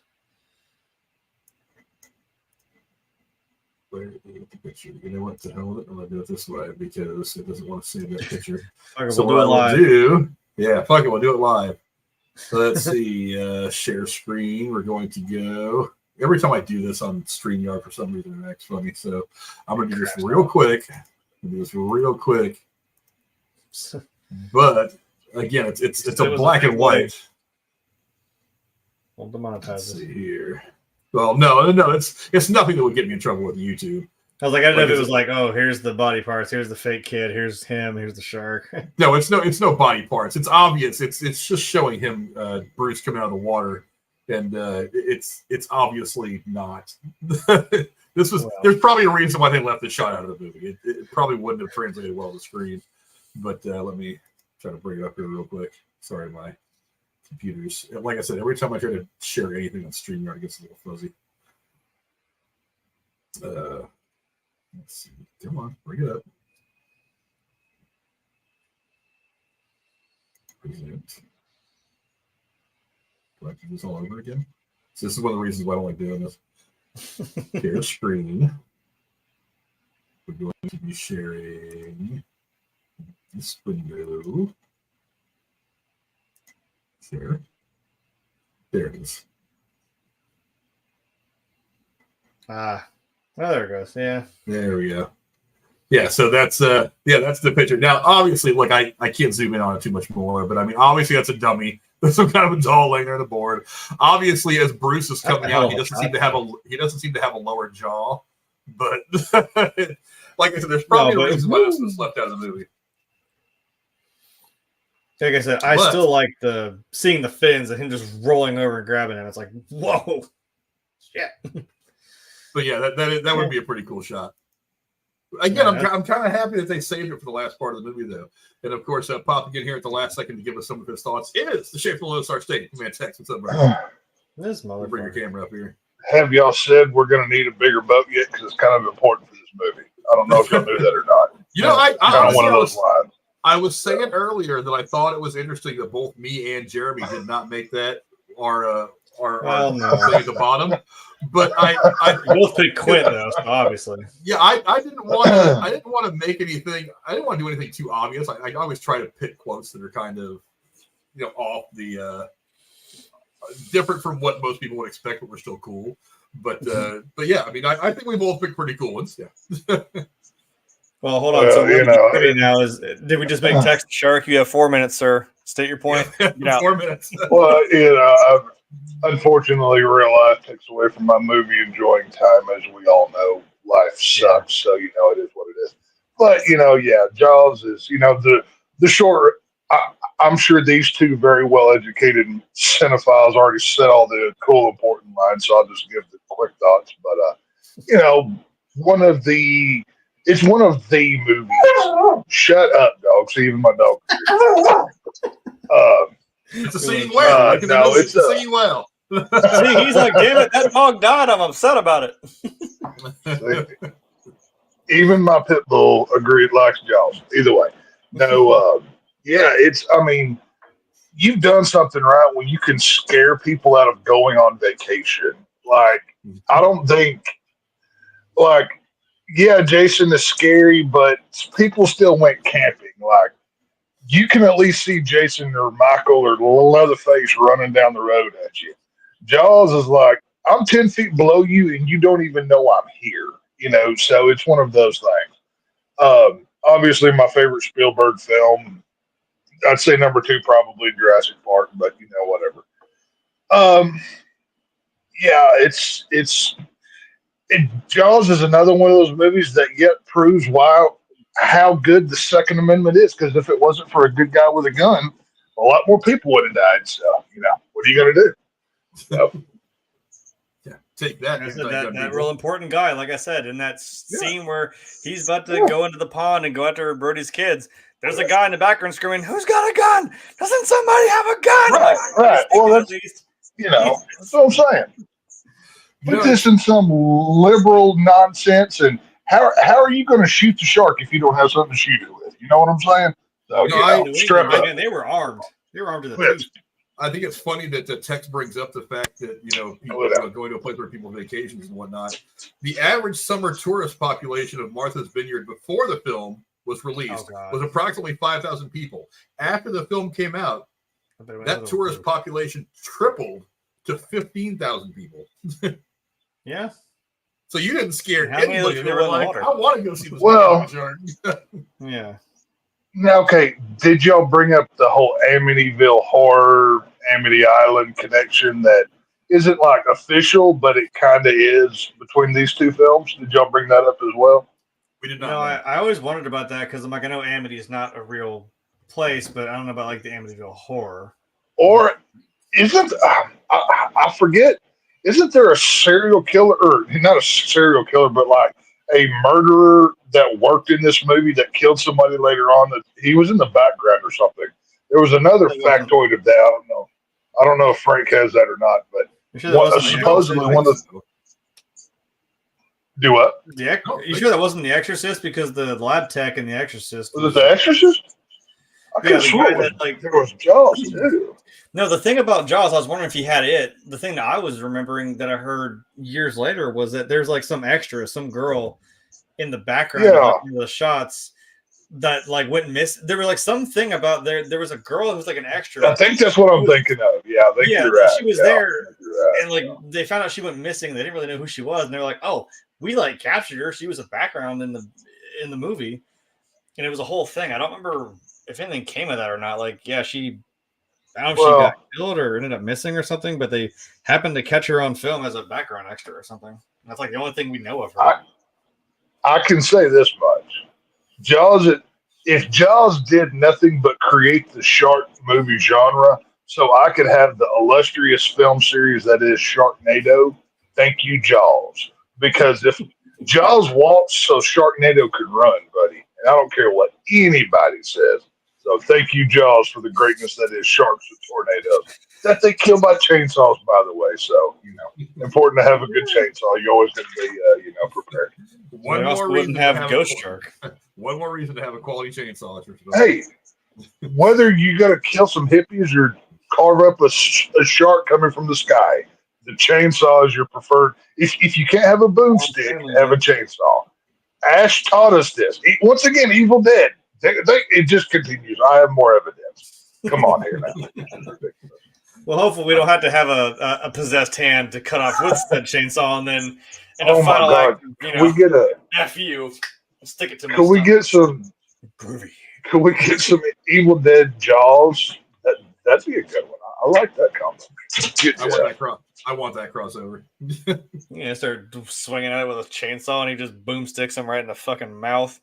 Where is the picture? You know what the hell? I'm gonna do it this way because it doesn't want to save that picture. So we'll do it live. Fuck it, we'll do it live. So let's see. Share screen. We're going to go. Every time I do this on StreamYard, for some reason, it acts funny. So I'm gonna do this real quick. But again, it's a black and white. We'll demonetize. Let's see here. Well, no, it's nothing that would get me in trouble with YouTube. I was like, I don't know if it was like, oh, here's the body parts, here's the fake kid, here's him, here's the shark. No, it's no body parts. It's obvious. It's just showing him Bruce coming out of the water, and it's obviously not. There's probably a reason why they left this shot out of the movie. It probably wouldn't have translated well to the screen. But let me try to bring it up here real quick. Sorry, my computers. Like I said, every time I try to share anything on StreamYard, it gets a little fuzzy. Let's see. Come on, bring it up. Present. Do I have to do this all over again? So this is one of the reasons why I don't like doing this. Share screen. We're going to be sharing this window. Share. There it is. Oh, there it goes. Yeah. There we go. Yeah, so that's the picture. Now, obviously, look, I can't zoom in on it too much more, but I mean, obviously, that's a dummy. There's some kind of a doll laying there on the board. Obviously, as Bruce is coming out, he doesn't seem to have a lower jaw. But like I said, there's probably a reason why this was left out of the movie. Like I said, I still like seeing the fins and him just rolling over and grabbing him. It's like, whoa, shit. But yeah, that would be a pretty cool shot. Again, I'm kind of happy that they saved it for the last part of the movie, though. And of course, popping in here at the last second to give us some of his thoughts is the Shape of the Lone Star State. Man, text what's up, bro? This motherfucker. Bring your camera up here. Have y'all said we're going to need a bigger boat yet? Because it's kind of important for this movie. I don't know if y'all knew that or not. You know, I one of those lines. I was saying earlier that I thought it was interesting that both me and Jeremy did not make that our thing at the bottom. But I both picked Quint though, so obviously. Yeah, I didn't want to make anything. I didn't want to do anything too obvious. I always try to pick quotes that are kind of, off the different from what most people would expect, but we're still cool. But yeah, I mean, I think we both picked pretty cool ones. Yeah. Well, hold on. So now is did we just make text shark? You have 4 minutes, sir. State your point. Yeah. 4 minutes. Well, I've unfortunately real life takes away from my movie enjoying time. As we all know, life sucks. So it is what it is. But Jaws is the short. I'm sure these two very well educated cinephiles already said all the cool important lines. So I'll just give the quick thoughts. But one of the movies. Shut up, dog. See, even my dog. It's a scene well. No, it's a scene well. See, he's like, damn it, that dog died. I'm upset about it. Even my pit bull agreed, likes Jaws. Either way. No, you've done something right when you can scare people out of going on vacation. Like, I don't think, Jason is scary, but people still went camping. Like, you can at least see Jason or Michael or Leatherface running down the road at you. Jaws is like, I'm 10 feet below you and you don't even know I'm here. So it's one of those things. Obviously, my favorite Spielberg film, I'd say number 2, probably Jurassic Park, but whatever. Jaws is another one of those movies that yet proves how good the Second Amendment is. Because if it wasn't for a good guy with a gun, a lot more people would have died. So, what are you going to do? So, yeah, take that. That real important guy, like I said, in that scene where he's about to go into the pond and go after Brody's kids. There's a guy in the background screaming, "Who's got a gun? Doesn't somebody have a gun?" Right. Well, that's what I'm saying. Put this in some liberal nonsense, and how are you going to shoot the shark if you don't have something to shoot it with? You know what I'm saying? So, strap up. They were armed. They were armed to the teeth. I think it's funny that the text brings up the fact that people going to a place where people vacations and whatnot. The average summer tourist population of Martha's Vineyard before the film was released was approximately 5,000 people. After the film came out, that tourist population tripled to 15,000 people. Yeah. So you didn't scare anybody. They were like, I want to go see this. Yeah. Now, okay, did y'all bring up the whole Amityville horror, Amity Island connection that isn't like official, but it kind of is between these two films? Did y'all bring that up as well? We did not. No, I always wondered about that because I'm like, I know Amity is not a real place, but I don't know about like the Amityville horror. Or isn't, I forget, isn't there a serial killer, or not a serial killer, but like a murderer that worked in this movie that killed somebody later on? That he was in the background or something. There was another factoid of that. I don't know if Frank has that or not, but supposedly one of the. Do what? You sure that wasn't The Exorcist? Because the lab tech in The Exorcist was it The Exorcist? I could have sworn there was Jaws too. No, the thing about Jaws, I was wondering if he had it. The thing that I was remembering that I heard years later was that there's like some extra, some girl in the background of the shots that like went miss. There was like something about there was a girl who was like an extra. I think that's what I'm thinking of. Yeah, I think you're right. She was there, and like they found out she went missing. They didn't really know who she was, and they're like, "Oh, we like captured her. She was a background in in the movie, and it was a whole thing. I don't remember if anything came of that or not. Like, yeah, I don't know if she got killed or ended up missing or something, but they happened to catch her on film as a background extra or something. That's like the only thing we know of her. I can say this much. If Jaws did nothing but create the shark movie genre, so I could have the illustrious film series that is Sharknado, thank you, Jaws. Because if Jaws walks so Sharknado could run, buddy, and I don't care what anybody says. So thank you, Jaws, for the greatness that is sharks and tornadoes. That they kill by chainsaws, by the way. So, important to have a good chainsaw. You always have to be, prepared. One more reason to have Ghost Shark. One more reason to have a quality chainsaw. Hey, whether you got to kill some hippies or carve up a shark coming from the sky, the chainsaw is your preferred. If you can't have a boomstick, have a chainsaw. Ash taught us this. Once again, Evil Dead. It just continues. I have more evidence. Come on here now. Well, hopefully we don't have to have a possessed hand to cut off with said chainsaw, and then in a final act, we get a F you, stick it to me. Can we get some groovy? Can we get some Evil Dead Jaws? That'd be a good one. I like that combo. I want that crossover. Yeah, start swinging at it with a chainsaw, and he just boomsticks him right in the fucking mouth.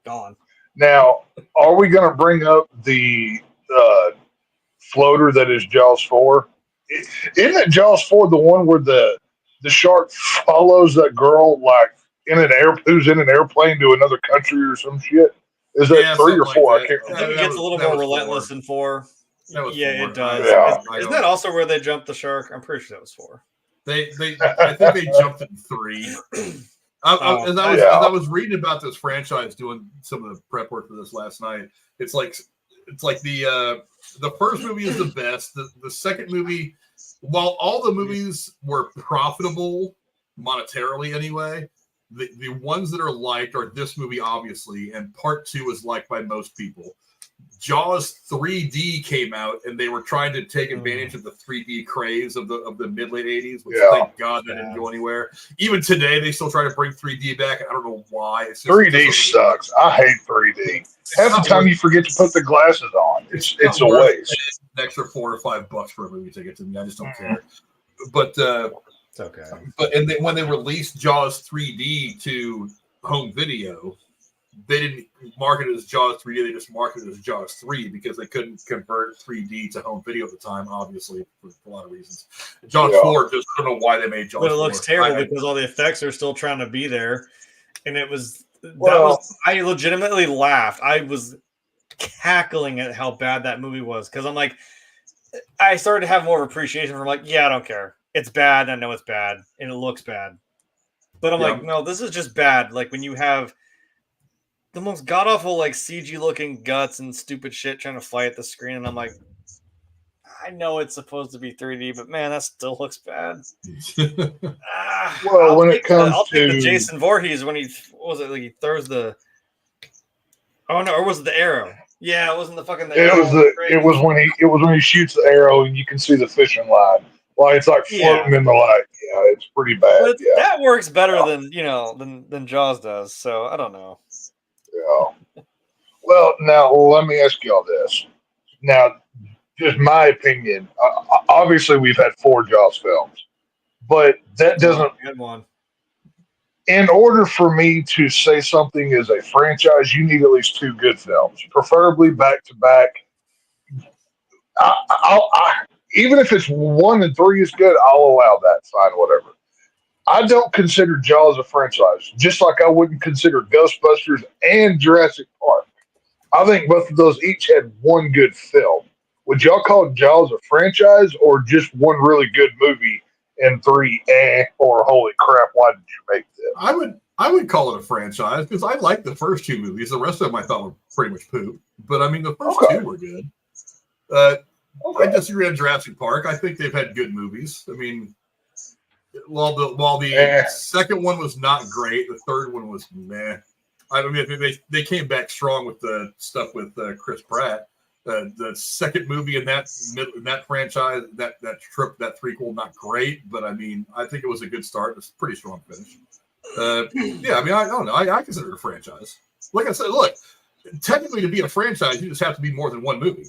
Gone. Now, are we going to bring up the floater that is Jaws 4? Isn't it Jaws 4 the one where the shark follows that girl like who's in an airplane to another country or some shit? Is that 3 or 4? Like I think it gets a little more relentless in 4. Yeah, 4. It does. Yeah. Isn't that also where they jumped the shark? I'm pretty sure that was 4. I think they jumped in 3. As I was reading about this franchise, doing some of the prep work for this last night, it's like the first movie is the best. The second movie, while all the movies were profitable monetarily anyway, the ones that are liked are this movie, obviously, and part 2 is liked by most people. Jaws 3D came out, and they were trying to take advantage of the 3D craze of the mid-late 80s, which thank God that didn't go anywhere. Even today, they still try to bring 3D back. I don't know why. 3D sucks. I hate 3D. Half the time you forget to put the glasses on. It's a waste. An extra $4 or $5 for a movie ticket to me. I just don't care. But it's okay. But when they released Jaws 3D to home video, they didn't market it as Jaws 3D. They just marketed it as Jaws 3 because they couldn't convert 3D to home video at the time, obviously, for a lot of reasons. Jaws 4, just I don't know why they made Jaws 4. But it looks terrible because all the effects are still trying to be there. And I legitimately laughed. I was cackling at how bad that movie was because I'm like, I started to have more of appreciation for I don't care. It's bad. I know it's bad. And it looks bad. But I'm like, no, this is just bad. Like when you have the most god-awful, CG-looking guts and stupid shit trying to fly at the screen. And I'm like, I know it's supposed to be 3D, but man, that still looks bad. Well, when it comes I'll to take the Jason Voorhees when he throws the. Oh no, or was it the arrow? Yeah, it wasn't the fucking. It was when he shoots the arrow and you can see the fishing line. Like it's like floating in the light. Yeah, it's pretty bad. But that works better than Jaws does. So I don't know. Yeah. Well, now let me ask y'all this. Now, just my opinion. Obviously, we've had 4 Jaws films, but that doesn't. Good one. In order for me to say something is a franchise, you need at least 2 good films, preferably back to back. Even if it's 1 and 3 is good, I'll allow that. Fine, whatever. I don't consider Jaws a franchise, just like I wouldn't consider Ghostbusters and Jurassic Park. I think both of those each had 1 good film. Would y'all call Jaws a franchise or just 1 really good movie and 3 or holy crap, why did you make this? I would call it a franchise because I liked the first 2 movies. The rest of them I thought were pretty much poop. But I mean, the first 2 were good. I disagree on Jurassic Park. I think they've had good movies. I mean, while the second one was not great, the third one was meh. I mean, they came back strong with the stuff with Chris Pratt. The second movie in that franchise, that prequel, not great, but I mean, I think it was a good start. It's a pretty strong finish. Yeah, I mean, I don't know. I consider it a franchise. Like I said, look, technically to be a franchise, you just have to be more than one movie.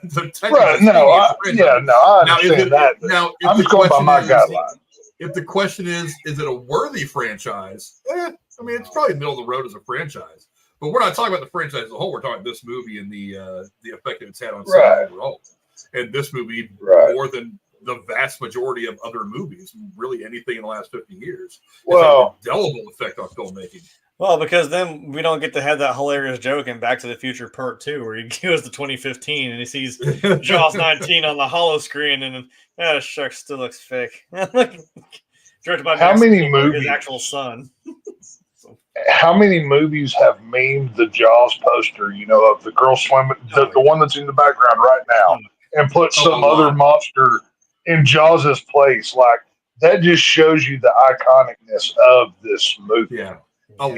So Right? No, I understand that. Now, I'm just going by my guidelines. If the question is it a worthy franchise? I mean, it's probably middle of the road as a franchise. But we're not talking about the franchise as a whole. We're talking about this movie and the effect that it's had on cinema overall. And this movie, more than the vast majority of other movies, really anything in the last 50 years, has had an indelible effect on filmmaking. Well, because then we don't get to have that hilarious joke in Back to the Future Part 2 where he goes to 2015 and he sees Jaws 19 on the hollow screen and the shark still looks fake. Directed by how many movies? His actual son. How many movies have memed the Jaws poster, of the girl swimming, the one that's in the background right now, and put some other monster in Jaws' place? Like, that just shows you the iconicness of this movie. Yeah. A lot.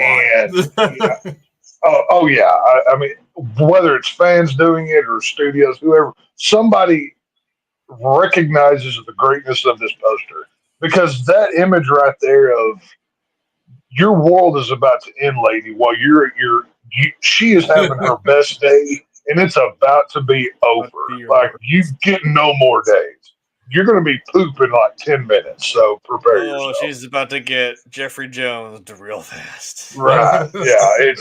I mean, whether it's fans doing it or studios, whoever, somebody recognizes the greatness of this poster, because that image right there of your world is about to end, lady, while she is having her best day and it's about to be over. Like, you get no more days. You're going to be pooping like 10 minutes, so prepare yourself. She's about to get Jeffrey Jones real fast. Right, yeah.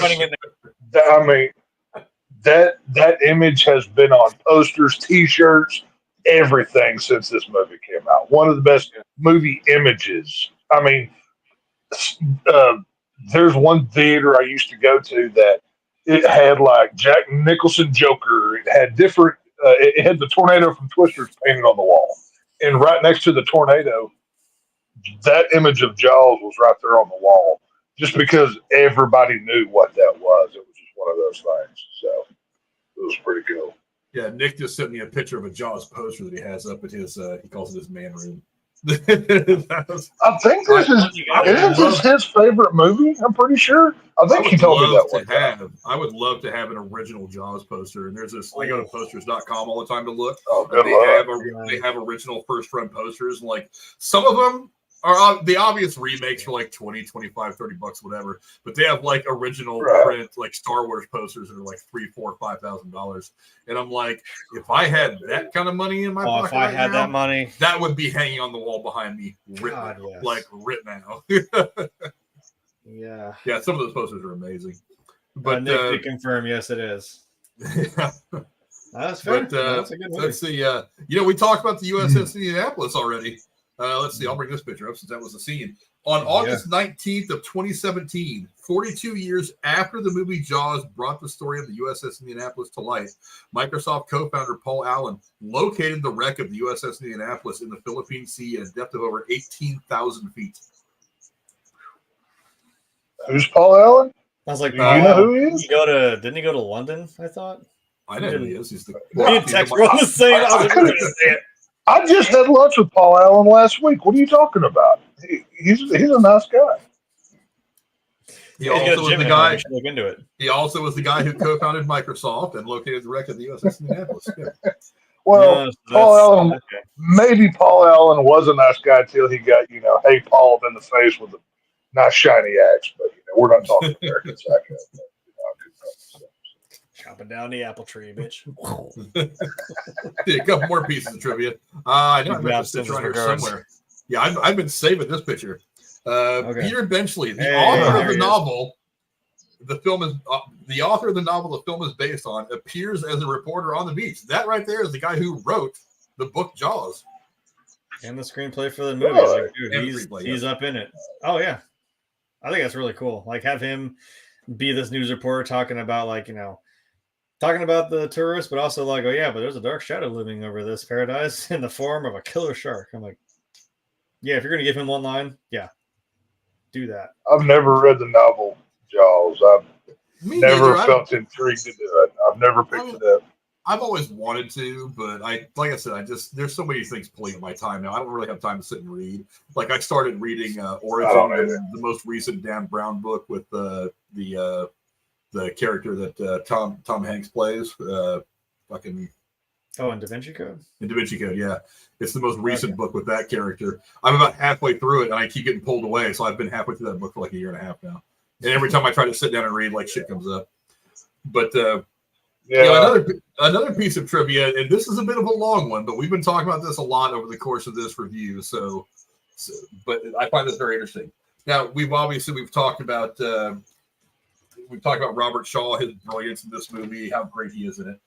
I mean, that image has been on posters, T-shirts, everything since this movie came out. One of the best movie images. I mean, there's one theater I used to go to that it had like Jack Nicholson Joker. It had different. It had the tornado from Twisters painted on the wall. And right next to the tornado, that image of Jaws was right there on the wall, just because everybody knew what that was. It was just one of those things. So it was pretty cool. Yeah, Nick just sent me a picture of a Jaws poster that he has up at his, he calls it his man room. I think this is his favorite movie. I'm pretty sure. I think he told me that one time. I would love to have an original Jaws poster. And there's this. I go to posters.com all the time to look. They have original first run posters. And like some of them are the obvious remakes for like 20, 25, 30 bucks, whatever. But they have like original print, like Star Wars posters that are like $3,000, $4,000, $5,000. And I'm like, if I had that kind of money in my pocket, if I had that money, that would be hanging on the wall behind me, like right now. Yeah. Yeah, some of those posters are amazing. But Nick did confirm, yes, it is. Yeah. That's fair. But that's a good movie. let's see. We talked about the USS Indianapolis already. Let's see. I'll bring this picture up since that was the scene. On August 19th of 2017, 42 years after the movie Jaws brought the story of the USS Indianapolis to life, Microsoft co-founder Paul Allen located the wreck of the USS Indianapolis in the Philippine Sea at a depth of over 18,000 feet. Who's Paul Allen? I was like, you know who he is? Didn't he go to London? I thought. I know who he is. He's the. Me and Tex were on the same. I just had lunch with Paul Allen last week. What are you talking about? He's a nice guy. He also was the guy. Look into it. He also was the guy who co-founded Microsoft and located the wreck of the USS Indianapolis. Yeah. Well, maybe Paul Allen was a nice guy until he got, hey, Paul in the face with a nice shiny axe. But we're not talking American Psycho. Chopping down the apple tree, bitch. A couple more pieces of trivia. I know I have this picture on here somewhere. Yeah, I've been saving this picture. Peter Benchley, the author of the novel, the author of the novel the film is based on, appears as a reporter on the beach. That right there is the guy who wrote the book Jaws. And the screenplay for the movie. Like, dude, he's up in it. Oh, yeah. I think that's really cool. Like, have him be this news reporter talking about, talking about the tourists, but also like, oh yeah, but there's a dark shadow looming over this paradise in the form of a killer shark. I'm like, yeah, if you're going to give him one line, yeah, do that. I've never read the novel Jaws. I've never felt intrigued to do it. I've never picked it up. I've always wanted to, but like I said, there's so many things pulling at my time now. I don't really have time to sit and read. Like I started reading Origin, the most recent Dan Brown book with the character that Tom Hanks plays. Fucking Oh, in Da Vinci Code? In Da Vinci Code, yeah. It's the most recent book with that character. I'm about halfway through it, and I keep getting pulled away, so I've been halfway through that book for like a year and a half now. And every time I try to sit down and read, like, shit comes up. But, another piece of trivia, and this is a bit of a long one, but we've been talking about this a lot over the course of this review, but I find this very interesting. Now, we've talked about Robert Shaw, his brilliance in this movie, how great he is in it.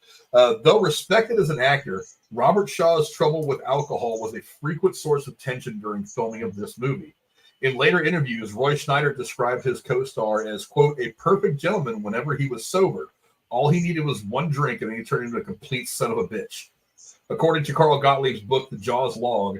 Though respected as an actor, Robert Shaw's trouble with alcohol was a frequent source of tension during filming of this movie. In later interviews, Roy Scheider described his co-star as, quote, a perfect gentleman whenever he was sober. All he needed was one drink, and then he turned into a complete son of a bitch. According to Carl Gottlieb's book, The Jaws Log,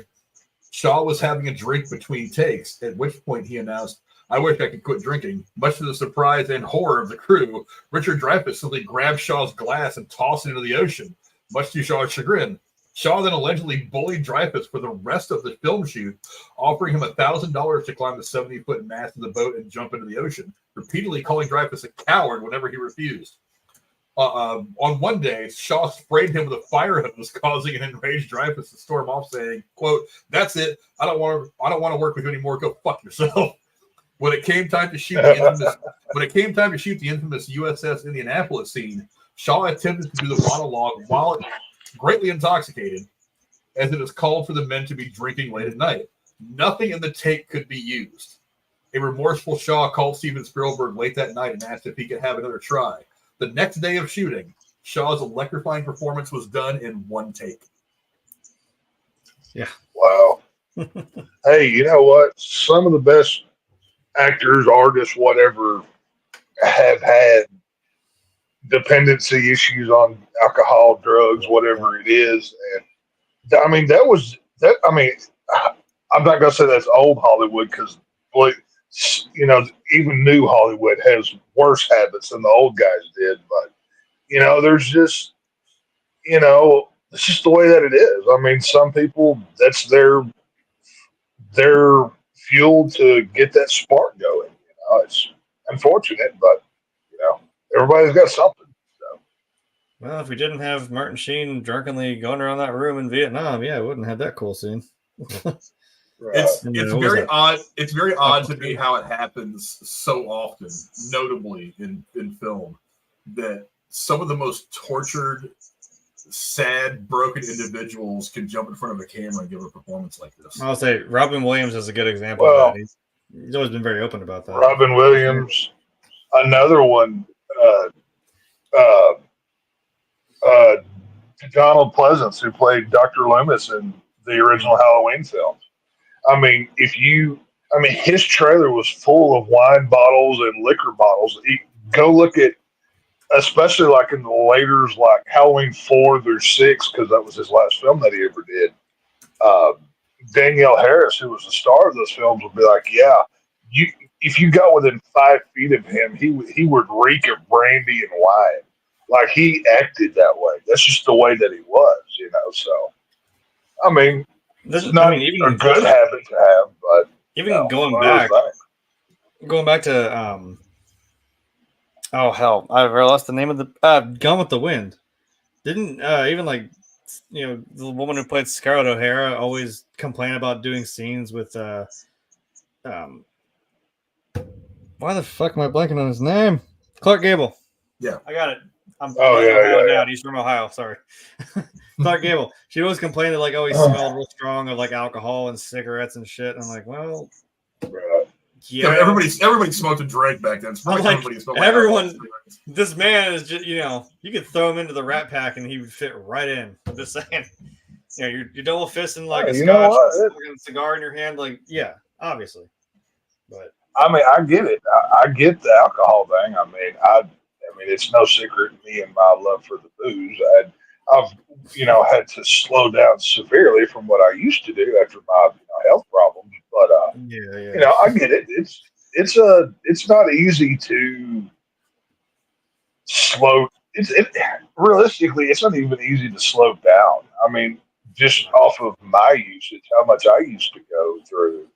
Shaw was having a drink between takes, at which point he announced, I wish I could quit drinking. Much to the surprise and horror of the crew, Richard Dreyfuss simply grabbed Shaw's glass and tossed it into the ocean, much to Shaw's chagrin. Shaw then allegedly bullied Dreyfuss for the rest of the film shoot, offering him $1,000 to climb the 70-foot mast of the boat and jump into the ocean, repeatedly calling Dreyfuss a coward whenever he refused. On one day, Shaw sprayed him with a fire hose, causing an enraged Dreyfuss to storm off, saying, quote, that's it. I don't want to work with you anymore. Go fuck yourself. When it came time to shoot the infamous USS Indianapolis scene, Shaw attempted to do the monologue while greatly intoxicated, as it is called for the men to be drinking late at night. Nothing in the take could be used. A remorseful Shaw called Steven Spielberg late that night and asked if he could have another try. The next day of shooting, Shaw's electrifying performance was done in one take. Yeah. Wow. Hey, you know what? Some of the best actors, artists, whatever, have had dependency issues on alcohol, drugs, whatever it is. And I mean, I'm not going to say that's old Hollywood because, even new Hollywood has worse habits than the old guys did. But, there's just, it's just the way that it is. I mean, some people, that's their fuel to get that spark going. It's unfortunate, but, everybody's got something. So. Well, if we didn't have Martin Sheen drunkenly going around that room in Vietnam, yeah, we wouldn't have that cool scene. It's very odd. It's very odd to me how it happens so often, notably in film, that some of the most tortured, sad, broken individuals can jump in front of a camera and give a performance like this. I'll say Robin Williams is a good example of that. He's always been very open about that. Robin Williams, another one. Donald Pleasance, who played Dr. Loomis in the original Halloween films. I mean, his trailer was full of wine bottles and liquor bottles. Go look at, especially like in the later, like Halloween 4 through 6, because that was his last film that he ever did. Danielle Harris, who was the star of those films, would be like, yeah, if you got within 5 feet of him, he would reek of brandy and wine. Like, he acted that way. That's just the way that he was, So, I mean, this is not even a good habit to have, but even going back to oh hell, I lost the name of the Gone with the Wind. Didn't even the woman who played Scarlett O'Hara always complain about doing scenes with why the fuck am I blanking on his name? Clark Gable. Yeah, I got it. He's from Ohio. Sorry. Clark Gable. She always complained that he smelled real strong of alcohol and cigarettes and shit. And I'm like, well, yeah. Everybody smoked a drink back then. Everyone. This man is just you could throw him into the Rat Pack and he would fit right in. I'm just saying. You're double fisting a scotch, a cigar in your hand. Obviously. But I mean, I get it. I get the alcohol thing. I mean, it's no secret me and my love for the booze. I've had to slow down severely from what I used to do after my health problems. But I get it. It's not easy to slow. Realistically, it's not even easy to slow down. I mean, just off of my usage, how much I used to go through.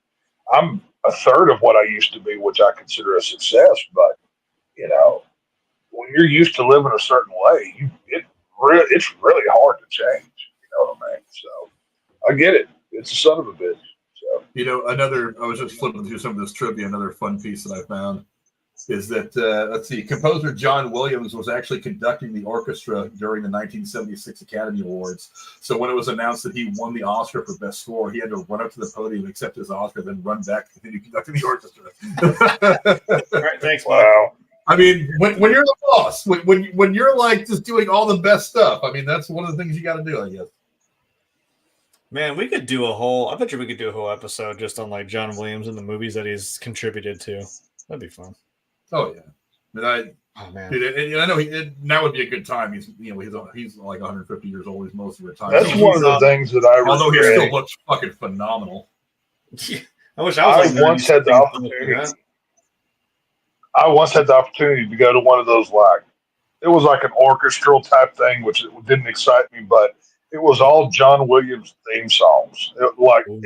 I'm a third of what I used to be, which I consider a success. But when you're used to living a certain way, it really hard to change. You know what I mean? So I get it. It's a son of a bitch. So I was just flipping through some of this trivia. Another fun piece that I found is that let's see, composer John Williams was actually conducting the orchestra during the 1976 Academy Awards. So when it was announced that he won the Oscar for Best Score, he had to run up to the podium, accept his Oscar, then run back and continue conducting the orchestra. All right, thanks, Bob. wow. I mean, when you're the boss, when you're like just doing all the best stuff, I mean, that's one of the things you got to do, I guess. Man, I bet you we could do a whole episode just on like John Williams and the movies that he's contributed to. That'd be fun. Oh yeah, Oh man, dude, and I know now would be a good time. He's like 150 years old. He's mostly retired. That's one of the things that I Although he regret. still looks fucking phenomenal. I wish I was. I once had the opportunity. I once had the opportunity to go to one of those it was like an orchestral type thing, which didn't excite me, but it was all John Williams theme songs.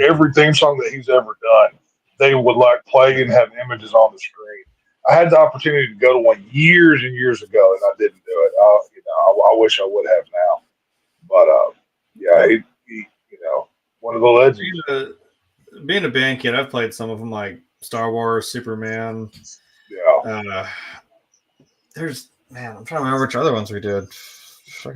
Every theme song that he's ever done, they would play and have images on the screen. I had the opportunity to go to one years and years ago, and I didn't do it. I wish I would have now, but he one of the legends. Being a band kid, I've played some of them like Star Wars, Superman. Yeah. I'm trying to remember which other ones we did.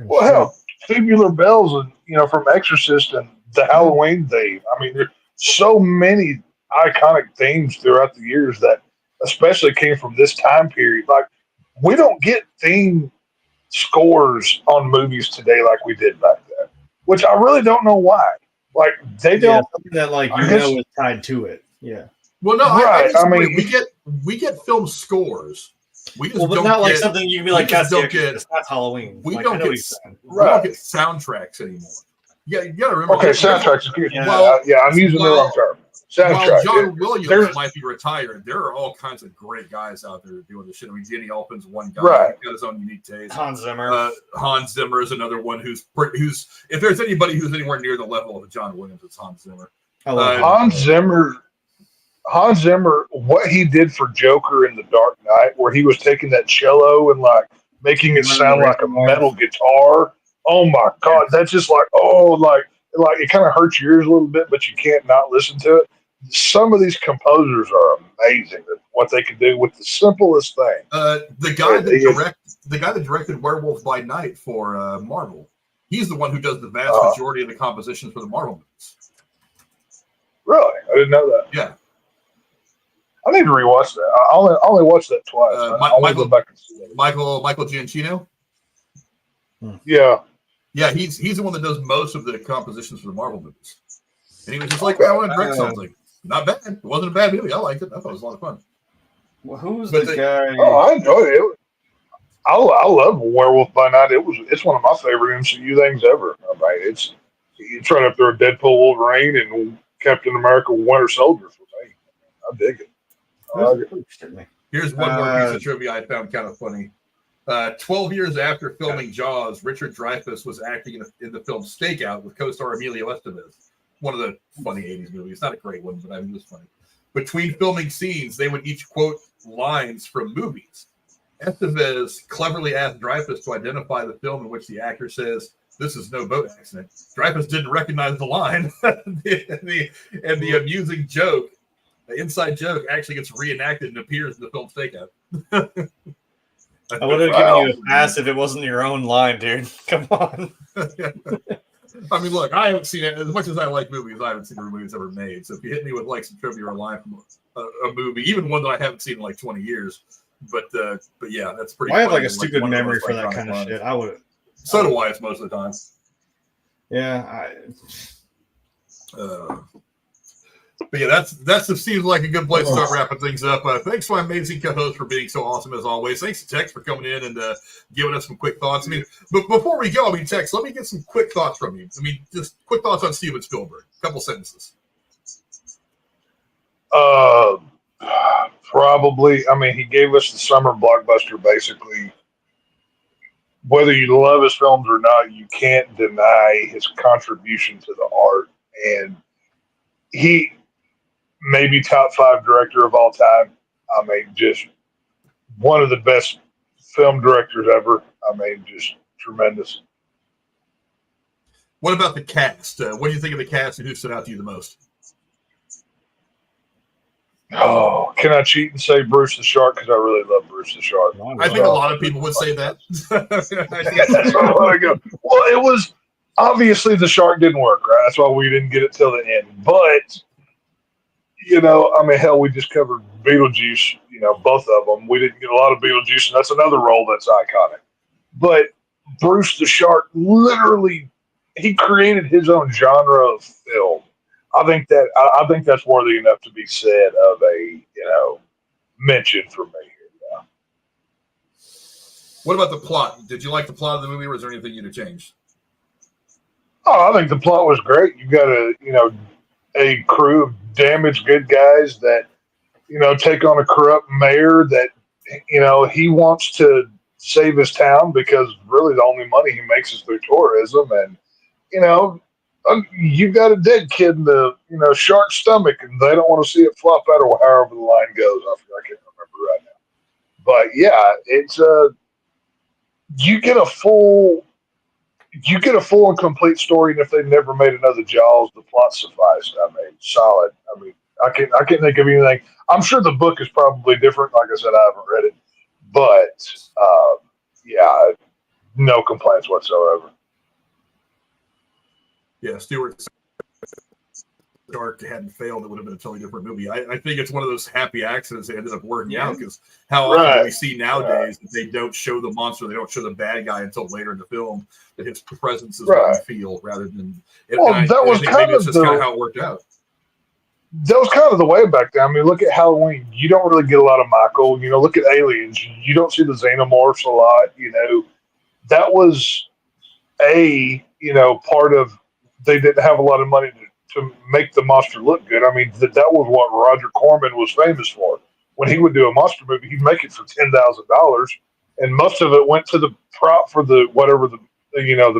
Well, hell, Tubular Bells and from Exorcist and the Halloween theme. I mean, there's so many iconic themes throughout the years that especially came from this time period. Like, we don't get theme scores on movies today like we did back then, which I really don't know why. Like, they don't. Something that is tied to it. Yeah. Well, no, right. I mean, we get film scores. We just but don't not like get, something you can be like, that's Halloween. We don't get soundtracks anymore. Yeah, you got to remember. Okay, soundtracks. I'm using the wrong term. While John Williams might be retired, there are all kinds of great guys out there doing this shit. I mean, Danny Elfman's one guy. Right. He's got his own unique taste. Hans Zimmer. Hans Zimmer is another one who's if there's anybody who's anywhere near the level of John Williams, it's Hans Zimmer. Hans Zimmer, what he did for Joker in The Dark Knight, where he was taking that cello and making it sound like a metal guitar. Oh my God, that's just it kind of hurts your ears a little bit, but you can't not listen to it. Some of these composers are amazing at what they can do with the simplest thing. The guy that directed Werewolf by Night for Marvel, he's the one who does the vast majority of the compositions for the Marvel movies. Really? I didn't know that. Yeah. I need to rewatch that. I only watched that twice. Michael Giacchino? Yeah, he's the one that does most of the compositions for the Marvel movies. And he was just like, I want to direct something. Not bad. It wasn't a bad movie. I liked it. I thought it was a lot of fun. Well, who's the guy? Oh, I enjoyed it. I love Werewolf by Night. It's one of my favorite MCU things ever. I mean, it's right up there with Deadpool, Wolverine, and Captain America, Winter Soldier for me. I dig it. Here's one more piece of trivia I found kind of funny. 12 years after filming Jaws, Richard Dreyfuss was acting in the film Stakeout with co-star Emilio Estevez. One of the funny 80s movies. Not a great one, but I mean, it was funny. Between filming scenes, they would each quote lines from movies. Estevez cleverly asked Dreyfuss to identify the film in which the actor says, "This is no boat accident." Dreyfuss didn't recognize the line. and the amusing joke, the inside joke, actually gets reenacted and appears in the film Stakeout. I would have given you a pass if it wasn't your own line, dude. Come on. I mean, look, I haven't seen it. As much as I like movies, I haven't seen the movies ever made. So if you hit me with some trivia or a line from a movie, even one that I haven't seen in 20 years, but yeah, that's pretty. I have a stupid memory for that kind of shit. I would. So do I, most of the time. Yeah, but yeah, that seems like a good place to start wrapping things up. Thanks to my amazing co-host for being so awesome as always. Thanks to Tex for coming in and giving us some quick thoughts. I mean, but before we go, Tex, let me get some quick thoughts from you. I mean, just quick thoughts on Steven Spielberg. A couple sentences. Probably. I mean, he gave us the summer blockbuster, basically. Whether you love his films or not, you can't deny his contribution to the art. And he may be top 5 director of all time. I mean, just one of the best film directors ever. I mean, just tremendous. What about the cast? What do you think of the cast, and who stood out to you the most? Oh, can I cheat and say Bruce the Shark? Because I really love Bruce the Shark. I think a lot of people would say that. I think That's where I want to go. Well, it was obviously the shark didn't work, right? That's why we didn't get it till the end. But I mean, hell, we just covered Beetlejuice. Both of them. We didn't get a lot of Beetlejuice, and that's another role that's iconic. But Bruce the Shark, literally, he created his own genre of film. I think that's worthy enough to be said of a mention for me. What about the plot? Did you like the plot of the movie, or was there anything you'd have changed? Oh, I think the plot was great. You got a crew of damaged good guys that take on a corrupt mayor that he wants to save his town because really the only money he makes is through tourism, and you got a dead kid in the shark's stomach, and they don't want to see it flop out or however the line goes. I can't remember right now, but yeah, it's you get a full and complete story, and if they never made another Jaws, the plot sufficed. I mean, solid. I mean, I can't think of anything. I'm sure the book is probably different. Like I said, I haven't read it, but yeah, no complaints whatsoever. Yeah, Stewart Shark hadn't failed, it would have been a totally different movie. I think it's one of those happy accidents that ended up working out, because how often do we see nowadays that they don't show the monster, they don't show the bad guy until later in the film, that his presence is what we feel rather than. That was kind of how it worked out. That was kind of the way back then. I mean, look at Halloween. You don't really get a lot of Michael. Look at Aliens. You don't see the Xenomorphs a lot. That was part of. They didn't have a lot of money to make the monster look good. I mean, that was what Roger Corman was famous for. When he would do a monster movie, he'd make it for $10,000, and most of it went to the prop for the whatever the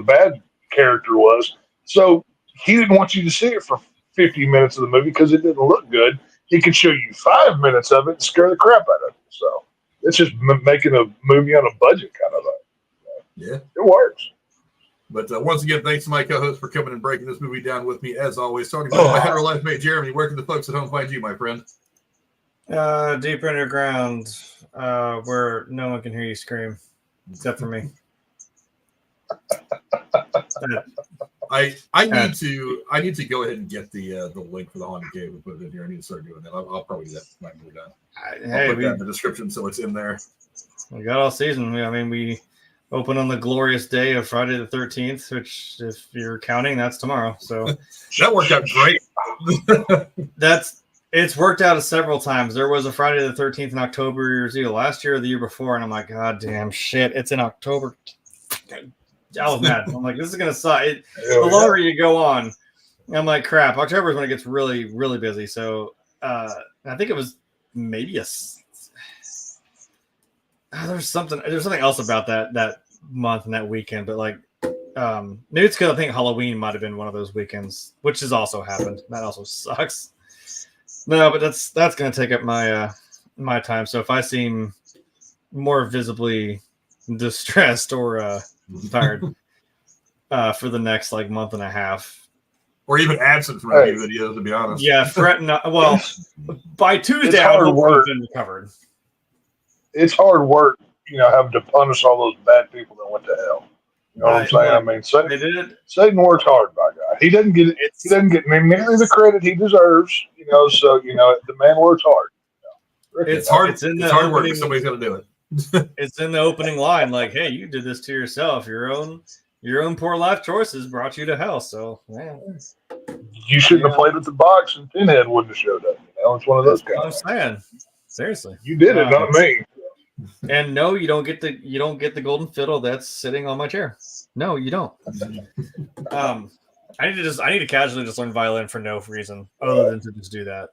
bad character was. So he didn't want you to see it for 50 minutes of the movie because it didn't look good. He could show you 5 minutes of it and scare the crap out of you. So it's just making a movie on a budget kind of thing. Yeah, it works. But once again, thanks to my co-host for coming and breaking this movie down with me, as always. Starting with my hetero life mate, Jeremy. Where can the folks at home find you, my friend? Deep underground, where no one can hear you scream, except for me. I need to go ahead and get the link for the Haunted Cave and put it in here. I need to start doing that. I'll probably do that when we're done. I'll put that in the description so it's in there. We got all season. We open on the glorious day of Friday the 13th, which, if you're counting, that's tomorrow. So that worked out great. It's worked out several times. There was a Friday the 13th in October, either last year or the year before, and I'm like, God damn shit, it's in October. I was mad. I'm like, this is gonna suck. The longer you go on, I'm like, crap. October is when it gets really, really busy. So I think it was maybe there's something else about that month and that weekend, but maybe it's because I think Halloween might have been one of those weekends, which has also happened. That also sucks. No, but that's going to take up my time. So if I seem more visibly distressed or tired for the next month and a half, or even absent from any videos, to be honest. Yeah, well, by Tuesday I'll have been recovered. It's hard work, having to punish all those bad people that went to hell. You know what I'm saying? I mean, Satan works hard, by God. He doesn't get nearly the credit he deserves. So the man works hard. It's hard. It's hard work. Somebody's got to do it. It's in the opening line, hey, you did this to yourself. Your own poor life choices brought you to hell. So, man, you shouldn't have played with the box, and Pinhead wouldn't have showed up. It's one of those guys. I'm saying, seriously, you did it, not me. And no, you don't get the golden fiddle that's sitting on my chair. No, you don't. I need to casually just learn violin for no reason other than to just do that.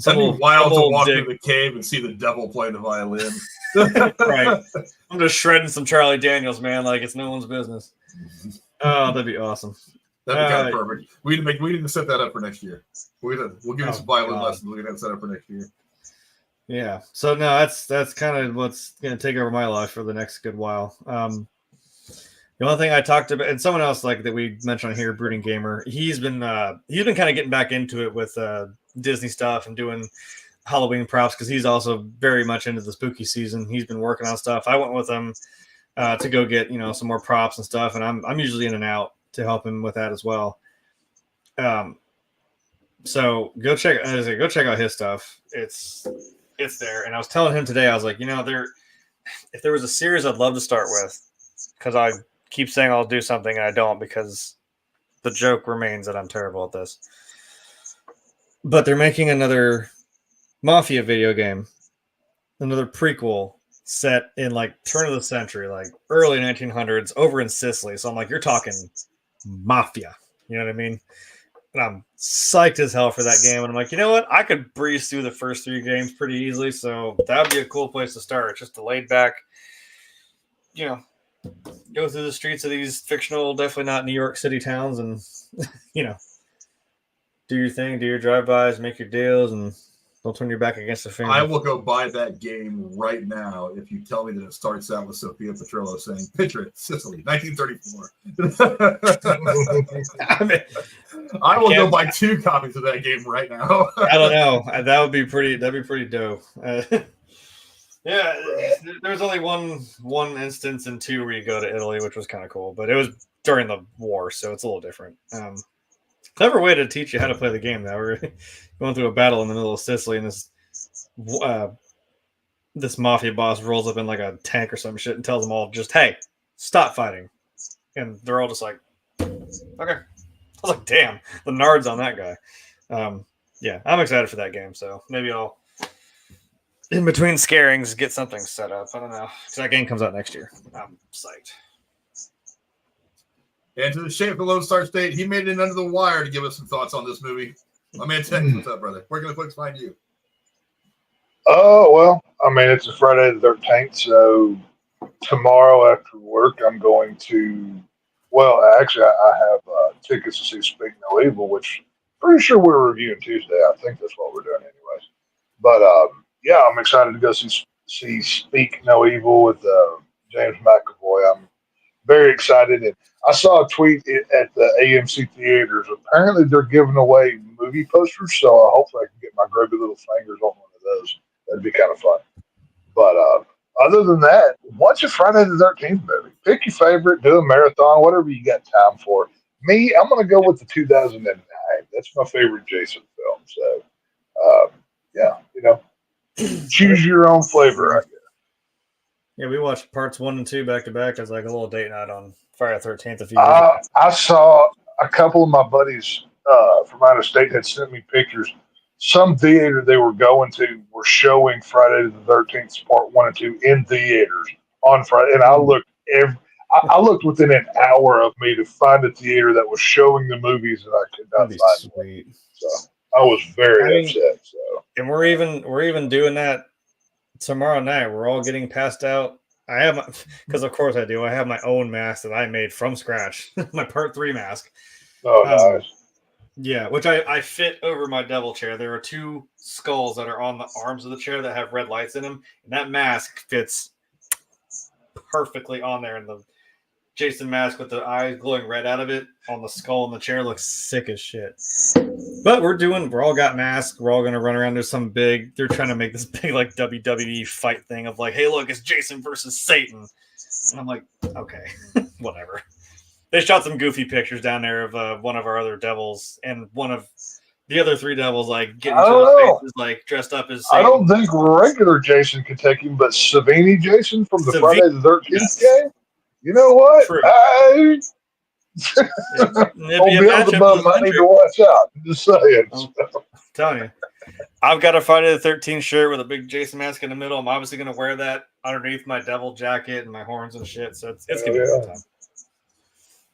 That'd be wild to walk into the cave and see the devil play the violin. Right. I'm just shredding some Charlie Daniels, man, like it's no one's business. Oh, that'd be awesome. That'd be kind of perfect. We need to set that up for next year. We'll give you some violin lessons. We're gonna set up for next year. Yeah. So no, that's kind of what's gonna take over my life for the next good while. The only thing I talked about, and someone else like that we mentioned on here, Brooding Gamer, he's been kind of getting back into it with Disney stuff and doing Halloween props because he's also very much into the spooky season. He's been working on stuff. I went with him to go get some more props and stuff, and I'm usually in and out to help him with that as well. So go check out his stuff. It's there. And I was telling him today, I was like, if there was a series I'd love to start with, because I keep saying I'll do something and I don't because the joke remains that I'm terrible at this. But they're making another Mafia video game, another prequel set in like turn of the century, like early 1900s over in Sicily. So I'm like, you're talking Mafia. You know what I mean? And I'm psyched as hell for that game. And I'm like, you know what? I could breeze through the first 3 games pretty easily. So that would be a cool place to start. It's just a laid back, go through the streets of these fictional, definitely not New York City towns and, do your thing, do your drive-bys, make your deals, and don't turn your back against the family. I will go buy that game right now if you tell me that it starts out with Sophia Petrillo saying, "Picture it, Sicily, 1934." I will go buy 2 copies of that game right now. I don't know. That'd be pretty dope. Yeah, there's only one instance in 2 where you go to Italy, which was kind of cool, but it was during the war, so it's a little different. Clever way to teach you how to play the game, though. We're going through a battle in the middle of Sicily, and this mafia boss rolls up in like a tank or some shit and tells them all, just, hey, stop fighting. And they're all just like, okay. I was like, damn, the nards on that guy. Yeah, I'm excited for that game, so maybe I'll, in between scarings, get something set up. I don't know. So that game comes out next year. I'm psyched. And to the shape of the Lone Star State, he made it under the wire to give us some thoughts on this movie. My man Ted, what's up, brother? Where can the folks find you? Oh, well, I mean, it's a Friday the 13th, so tomorrow after work, I'm going to, well, actually, I have tickets to see Speak No Evil, which pretty sure we're reviewing Tuesday. I think that's what we're doing anyways. But, yeah, I'm excited to go see Speak No Evil with James McAvoy. I'm very excited. And I saw a tweet at the AMC theaters. Apparently, they're giving away movie posters, so hopefully I can get my grubby little fingers on one of those. That'd be kind of fun. But other than that, watch a Friday the 13th movie. Pick your favorite, do a marathon, whatever you got time for. Me, I'm going to go with the 2009. That's my favorite Jason film. So, yeah, choose your own flavor, I guess. Yeah, we watched parts 1 and 2 back to back as like a little date night on Friday the 13th. I saw a couple of my buddies from out of state had sent me pictures. Some theater they were going to were showing Friday the 13th part 1 and 2 in theaters on Friday, and I looked within an hour of me to find a theater that was showing the movies, and I could not find sweet. Them. So I was very upset. So, and we're even doing that tomorrow night. We're all getting passed out. I have because of course I do. I have my own mask that I made from scratch. My part 3 mask. Oh, nice. Yeah, which I fit over my devil chair. There are 2 skulls that are on the arms of the chair that have red lights in them, and that mask fits perfectly on there. And the Jason mask with the eyes glowing red out of it on the skull in the chair looks sick as shit. But we're all got masks. We're all gonna run around. They're trying to make this big like WWE fight thing of like, hey, look, it's Jason versus Satan. And I'm like, okay, whatever. They shot some goofy pictures down there of one of our other devils and one of the other 3 devils like getting faces, like dressed up as Satan. I don't think regular Jason could take him, but Savini Jason from the Friday the 13th game. You know what? It'd be a matchup above money to watch out. I'm just saying. I'm telling you. I've got a Friday the 13th shirt with a big Jason mask in the middle. I'm obviously going to wear that underneath my devil jacket and my horns and shit. So it's going to be a good time.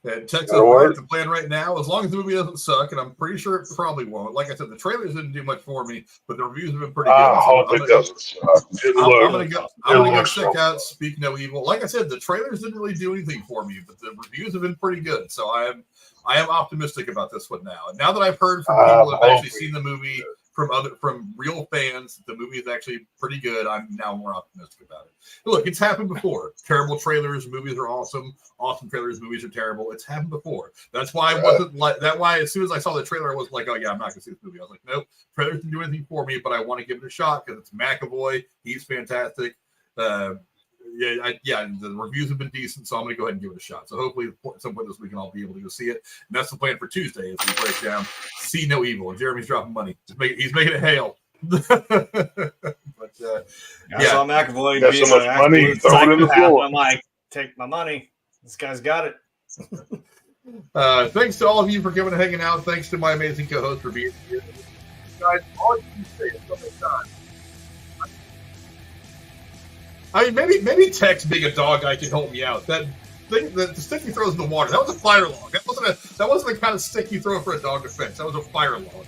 And Texas, the plan right now, as long as the movie doesn't suck, and I'm pretty sure it probably won't. Like I said, the trailers didn't do much for me, but the reviews have been pretty good. I hope it doesn't suck. I'm going to go check out Speak No Evil. Like I said, the trailers didn't really do anything for me, but the reviews have been pretty good. So I am optimistic about this one now. And now that I've heard from people who have actually seen the movie from real fans. The movie is actually pretty good. I'm now more optimistic about it. Look, it's happened before. Terrible trailers, movies are awesome. Awesome trailers, movies are terrible. It's happened before. That's why I wasn't like that. Why as soon as I saw the trailer, I was like, oh yeah, I'm not gonna see this movie. I was like, nope, trailers didn't do anything for me, but I want to give it a shot because it's McAvoy. He's fantastic. The reviews have been decent, so I'm going to go ahead and give it a shot. So hopefully at some point this week I'll be able to go see it. And that's the plan for Tuesday as we break down See No Evil. And Jeremy's dropping money. He's making it hail. I saw McAvoy got so much money, throw it in the floor. I'm like, take my money. This guy's got it. Thanks to all of you for coming and hanging out. Thanks to my amazing co-host for being here. Guys, all you can say until next time. I mean, maybe Tex being a dog guy can help me out. That thing, the stick he throws in the water, that was a fire log. That wasn't the kind of stick you throw for a dog defense. That was a fire log.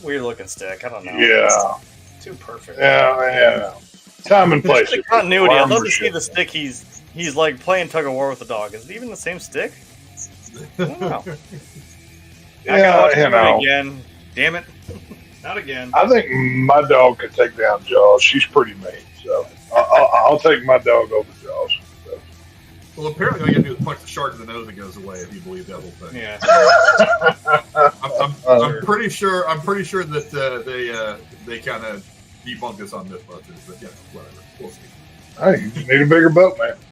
Weird looking stick. I don't know. Yeah. Too perfect. Yeah. Time and place. The continuity. I'd love to see the stick he's like playing tug of war with the dog. Is it even the same stick? I don't know. I gotta watch the movie again. Damn it. Not again. I think my dog could take down Jaws. She's pretty mean, so I'll take my dog over Jaws. So. Well, apparently all you gotta do is punch the shark in the nose, it goes away. If you believe that whole thing. Yeah. I'm pretty sure that they kind of debunked this on Mythbusters, but yeah, whatever. We'll see. Hey, you just need a bigger boat, man.